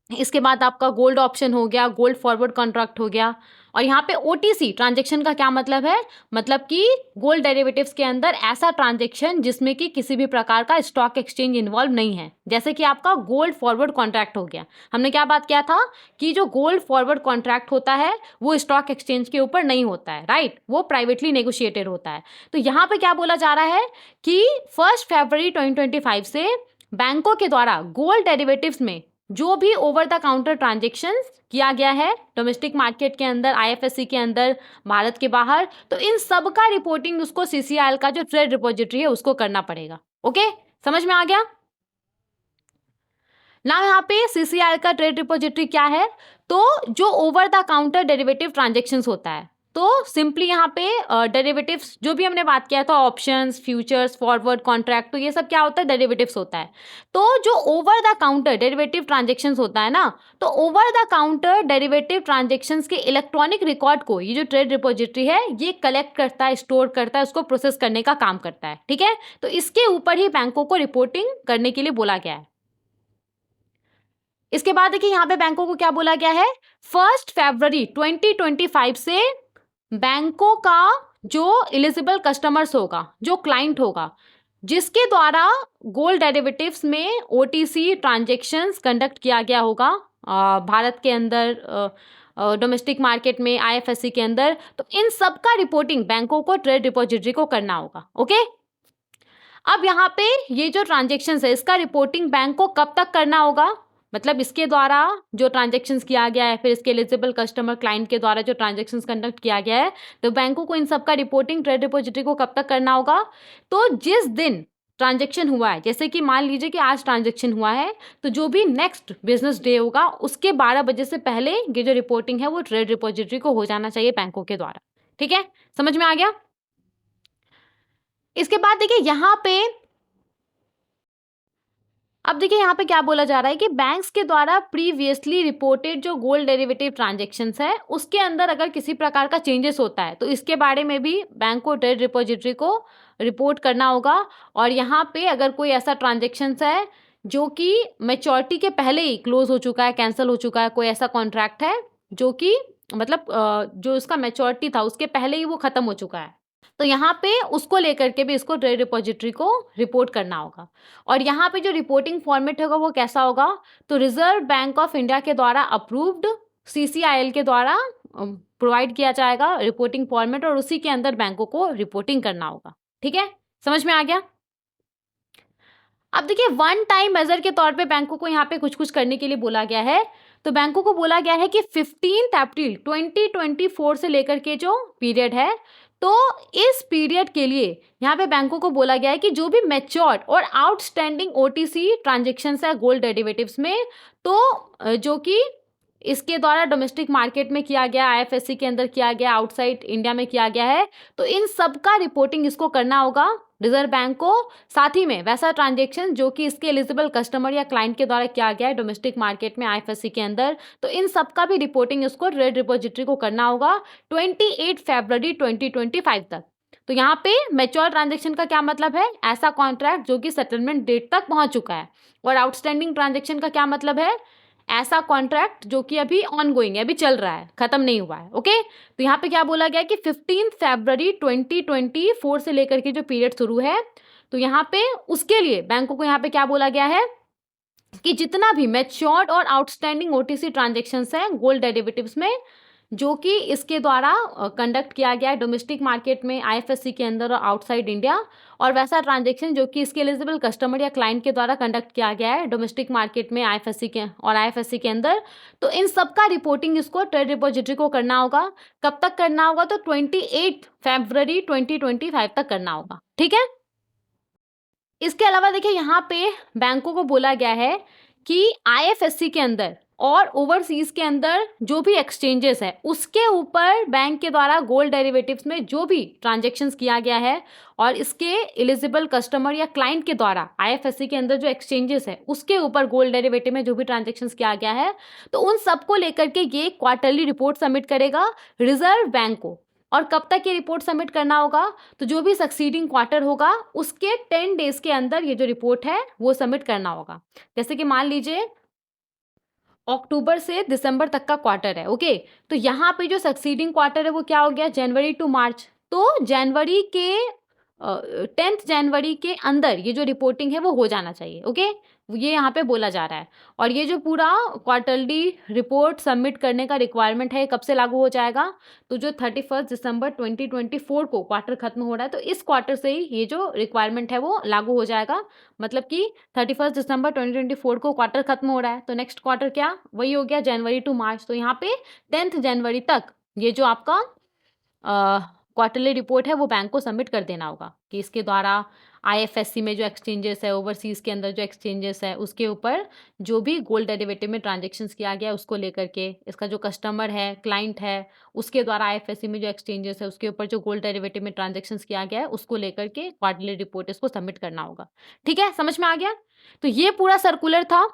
इसके बाद आपका गोल्ड ऑप्शन हो गया, गोल्ड फॉरवर्ड कॉन्ट्रैक्ट हो गया। और यहाँ पे ओटीसी ट्रांजैक्शन का क्या मतलब है, मतलब कि गोल्ड डेरिवेटिव्स के अंदर ऐसा ट्रांजैक्शन जिसमें कि किसी भी प्रकार का स्टॉक एक्सचेंज इन्वॉल्व नहीं है, जैसे कि आपका गोल्ड फॉरवर्ड कॉन्ट्रैक्ट हो गया। हमने क्या बात किया था कि जो गोल्ड फॉरवर्ड कॉन्ट्रैक्ट होता है वो स्टॉक एक्सचेंज के ऊपर नहीं होता है, राइट, वो प्राइवेटली नेगोशिएटेड होता है। तो यहाँ पे क्या बोला जा रहा है कि 1 फरवरी 2025 से बैंकों के द्वारा गोल्ड डेरिवेटिव्स में जो भी ओवर द काउंटर ट्रांजैक्शंस किया गया है डोमेस्टिक मार्केट के अंदर, आईएफएससी के अंदर, भारत के बाहर, तो इन सब का रिपोर्टिंग उसको सीसीआईएल का जो ट्रेड रिपोजिटरी है उसको करना पड़ेगा। ओके, समझ में आ गया ना। यहाँ पे सीसीआईएल का ट्रेड रिपोजिटरी क्या है, तो जो over the counter derivative transactions होता है, तो सिंपली यहाँ पे डेरिवेटिव्स जो भी हमने बात किया था, ऑप्शंस, फ्यूचर्स, फॉरवर्ड कॉन्ट्रैक्ट, तो ये सब क्या होता है, डेरिवेटिव्स होता है। तो जो over the counter derivative transactions होता है ना, तो over the counter derivative transactions के इलेक्ट्रॉनिक रिकॉर्ड को ये जो ट्रेड रिपोजिटरी है ये कलेक्ट करता है, स्टोर करता है, उसको प्रोसेस करने का काम करता है। ठीक है, तो इसके ऊपर ही बैंकों को रिपोर्टिंग करने के लिए बोला गया है। इसके बाद देखिए यहाँ पे बैंकों को क्या बोला गया है, 1 फरवरी 2025 से बैंकों का जो एलिजिबल कस्टमर्स होगा, जो क्लाइंट होगा, जिसके द्वारा गोल्ड डेरिवेटिव्स में ओटीसी ट्रांजैक्शंस कंडक्ट किया गया होगा भारत के अंदर, डोमेस्टिक मार्केट में, आईएफएससी के अंदर, तो इन सब का रिपोर्टिंग बैंकों को ट्रेड डिपॉजिटरी को करना होगा। ओके, अब यहाँ पे ये जो ट्रांजैक्शंस है इसका रिपोर्टिंग बैंक को कब तक करना होगा, मतलब इसके द्वारा जो ट्रांजैक्शंस किया गया है, फिर इसके एलिजिबल कस्टमर क्लाइंट के द्वारा जो ट्रांजैक्शंस कंडक्ट किया गया है, तो बैंकों को इन सब का रिपोर्टिंग ट्रेड डिपॉजिटरी को कब तक करना होगा, तो जिस दिन ट्रांजैक्शन हुआ है, जैसे कि मान लीजिए कि आज ट्रांजैक्शन हुआ है, तो जो भी नेक्स्ट बिजनेस डे होगा उसके 12 बजे से पहले ये जो रिपोर्टिंग है वो ट्रेड डिपॉजिटरी को हो जाना चाहिए बैंकों के द्वारा। ठीक है, समझ में आ गया। इसके बाद देखिए यहाँ पे, अब देखिए यहाँ पे क्या बोला जा रहा है कि बैंक्स के द्वारा प्रीवियसली रिपोर्टेड जो गोल्ड डेरिवेटिव ट्रांजैक्शंस है उसके अंदर अगर किसी प्रकार का चेंजेस होता है तो इसके बारे में भी बैंक को ट्रेड रिपोजिटरी को रिपोर्ट करना होगा। और यहाँ पे अगर कोई ऐसा ट्रांजैक्शंस है जो कि मैच्योरिटी के पहले ही क्लोज हो चुका है, कैंसिल हो चुका है, कोई ऐसा कॉन्ट्रैक्ट है जो कि मतलब जो उसका मैच्योरिटी था उसके पहले ही वो खत्म हो चुका है, तो यहाँ पे उसको लेकर के भी इसको ट्रेड रिपोजिटरी को रिपोर्ट करना होगा। और यहाँ पे जो रिपोर्टिंग फॉर्मेट होगा वो कैसा होगा, तो रिजर्व बैंक ऑफ इंडिया के द्वारा अप्रूव्ड सीसीआईएल के द्वारा प्रोवाइड किया जाएगा रिपोर्टिंग फॉर्मेट, और उसी के अंदर बैंकों को रिपोर्टिंग करना होगा। ठीक है, समझ में आ गया। अब देखिए वन टाइम मेजर के तौर पे बैंकों को यहाँ पे कुछ कुछ करने के लिए बोला गया है। तो बैंकों को बोला गया है कि 15 अप्रैल 2024 से लेकर के जो पीरियड है, तो इस पीरियड के लिए यहाँ पे बैंकों को बोला गया है कि जो भी मैच्योर्ड और आउटस्टैंडिंग ओटीसी ट्रांजैक्शंस है गोल्ड डेरिवेटिव्स में, तो जो कि इसके द्वारा डोमेस्टिक मार्केट में किया गया, आईएफएससी के अंदर किया गया, आउटसाइड इंडिया में किया गया है, तो इन सब का रिपोर्टिंग इसको करना होगा रिजर्व बैंक को। साथ ही में वैसा ट्रांजेक्शन जो कि इसके एलिजिबल कस्टमर या क्लाइंट के द्वारा किया गया है डोमेस्टिक मार्केट में आईएफएससी के अंदर, तो इन सब का भी रिपोर्टिंग इसको ट्रेड रिपोजिटरी को करना होगा 28 फरवरी 2025 तक। तो यहाँ पे मैच्योर ट्रांजेक्शन का क्या मतलब है? ऐसा कॉन्ट्रैक्ट जो कि सेटलमेंट डेट तक पहुंच चुका है। और आउटस्टैंडिंग ट्रांजेक्शन का क्या मतलब है? ऐसा कॉन्ट्रैक्ट जो कि अभी ऑनगोइंग है, अभी चल रहा है, खत्म नहीं हुआ है। ओके, तो यहाँ पे क्या बोला गया कि 15 फरवरी 2024 से लेकर के जो पीरियड शुरू है, तो यहाँ पे उसके लिए बैंकों को यहाँ पे क्या बोला गया है कि जितना भी मैच्योर्ड और आउटस्टैंडिंग ओटीसी ट्रांजेक्शन्स हैं गोल्ड डेरिवेटिव्स में, जो कि इसके द्वारा कंडक्ट किया गया है डोमेस्टिक मार्केट में आईएफएससी के अंदर और आउटसाइड इंडिया, और वैसा ट्रांजैक्शन जो कि इसके एलिजिबल कस्टमर या क्लाइंट के द्वारा कंडक्ट किया गया है डोमेस्टिक मार्केट में आईएफएससी के और आईएफएससी के अंदर, तो इन सब का रिपोर्टिंग इसको ट्रेड रिपोजिटरी को करना होगा। कब तक करना होगा? तो 28 फरवरी 2025 तक करना होगा। ठीक है, इसके अलावा देखिए यहाँ पे बैंकों को बोला गया है कि आईएफएससी के अंदर और ओवरसीज के अंदर जो भी एक्सचेंजेस है उसके ऊपर बैंक के द्वारा गोल्ड डेरिवेटिव्स में जो भी ट्रांजैक्शंस किया गया है और इसके एलिजिबल कस्टमर या क्लाइंट के द्वारा आईएफएससी के अंदर जो एक्सचेंजेस है उसके ऊपर गोल्ड डेरिवेटिव में जो भी ट्रांजैक्शंस किया गया है, तो उन सबको लेकर के ये क्वार्टरली रिपोर्ट सबमिट करेगा रिजर्व बैंक को। और कब तक ये रिपोर्ट सबमिट करना होगा? तो जो भी सक्सीडिंग क्वार्टर होगा उसके 10 डेज के अंदर ये जो रिपोर्ट है वो सबमिट करना होगा। जैसे कि मान लीजिए अक्टूबर से दिसंबर तक का क्वार्टर है, ओके, तो यहाँ पे जो सक्सीडिंग क्वार्टर है वो क्या हो गया? जनवरी टू मार्च। तो जनवरी के 10 जनवरी के अंदर ये जो रिपोर्टिंग है वो हो जाना चाहिए। ओके, ये यहाँ पे बोला जा रहा है। और ये जो पूरा क्वार्टरली रिपोर्ट सबमिट करने का रिक्वायरमेंट है कब से लागू हो जाएगा? तो जो 31 दिसंबर 2024 को क्वार्टर खत्म हो रहा है, तो इस क्वार्टर से ही ये जो रिक्वायरमेंट है वो लागू हो जाएगा। मतलब कि 31 दिसंबर 2024 को क्वार्टर खत्म हो रहा है, तो नेक्स्ट क्वार्टर क्या? वही हो गया जनवरी टू मार्च। तो यहाँ पे 10 जनवरी तक ये जो आपका क्वार्टरली रिपोर्ट है वो बैंक को सबमिट कर देना होगा कि इसके द्वारा आईएफएससी में जो एक्सचेंजेस है, ओवरसीज के अंदर जो एक्सचेंजेस है उसके ऊपर जो भी गोल्ड डेरिवेटिव में ट्रांजैक्शंस किया गया है उसको लेकर के, इसका जो कस्टमर है, क्लाइंट है, उसके द्वारा आईएफएससी में जो एक्सचेंजेस है उसके ऊपर जो गोल्ड डेरिवेटिव में ट्रांजैक्शंस किया गया है उसको लेकर के क्वार्टरली रिपोर्ट इसको सबमिट करना होगा। ठीक है, समझ में आ गया? तो ये पूरा सर्कुलर था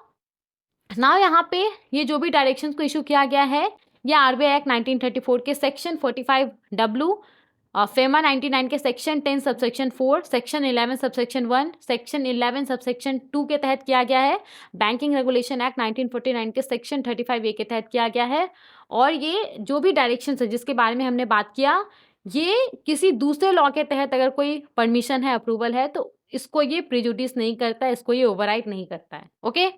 ना। यहाँ पे ये जो भी डायरेक्शंस को इशू किया गया है ये आरबीआई एक्ट 1934 के सेक्शन 45W, फेमा 99 के section 10 subsection 4, section 11 subsection 1, section 11 subsection 2 के तहत किया गया है। बैंकिंग रेगुलेशन एक्ट 1949 के सेक्शन 35A के तहत किया गया है। और ये जो भी डायरेक्शंस है जिसके बारे में हमने बात किया, ये किसी दूसरे लॉ के तहत अगर कोई परमिशन है, अप्रूवल है, तो इसको ये प्रिजुडिस नहीं करता है, इसको ये ओवरराइड नहीं करता है। ओके,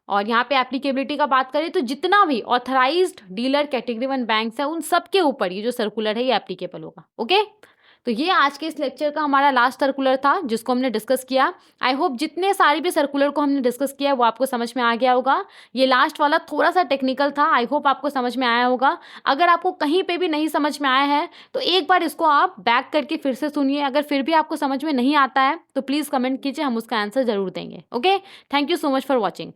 और यहाँ पे एप्लीकेबिलिटी का बात करें तो जितना भी ऑथराइज्ड डीलर कैटेगरी 1 बैंक्स है उन सब के ऊपर ये जो सर्कुलर है ये एप्लीकेबल होगा। ओके, तो ये आज के इस लेक्चर का हमारा लास्ट सर्कुलर था जिसको हमने डिस्कस किया। आई होप जितने सारे भी सर्कुलर को हमने डिस्कस किया वो आपको समझ में आ गया होगा। ये लास्ट वाला थोड़ा सा टेक्निकल था, आई होप आपको समझ में आया होगा। अगर आपको कहीं पे भी नहीं समझ में आया है तो एक बार इसको आप बैक करके फिर से सुनिए। अगर फिर भी आपको समझ में नहीं आता है तो प्लीज़ कमेंट कीजिए, हम उसका आंसर ज़रूर देंगे। Okay, thank you so much for watching.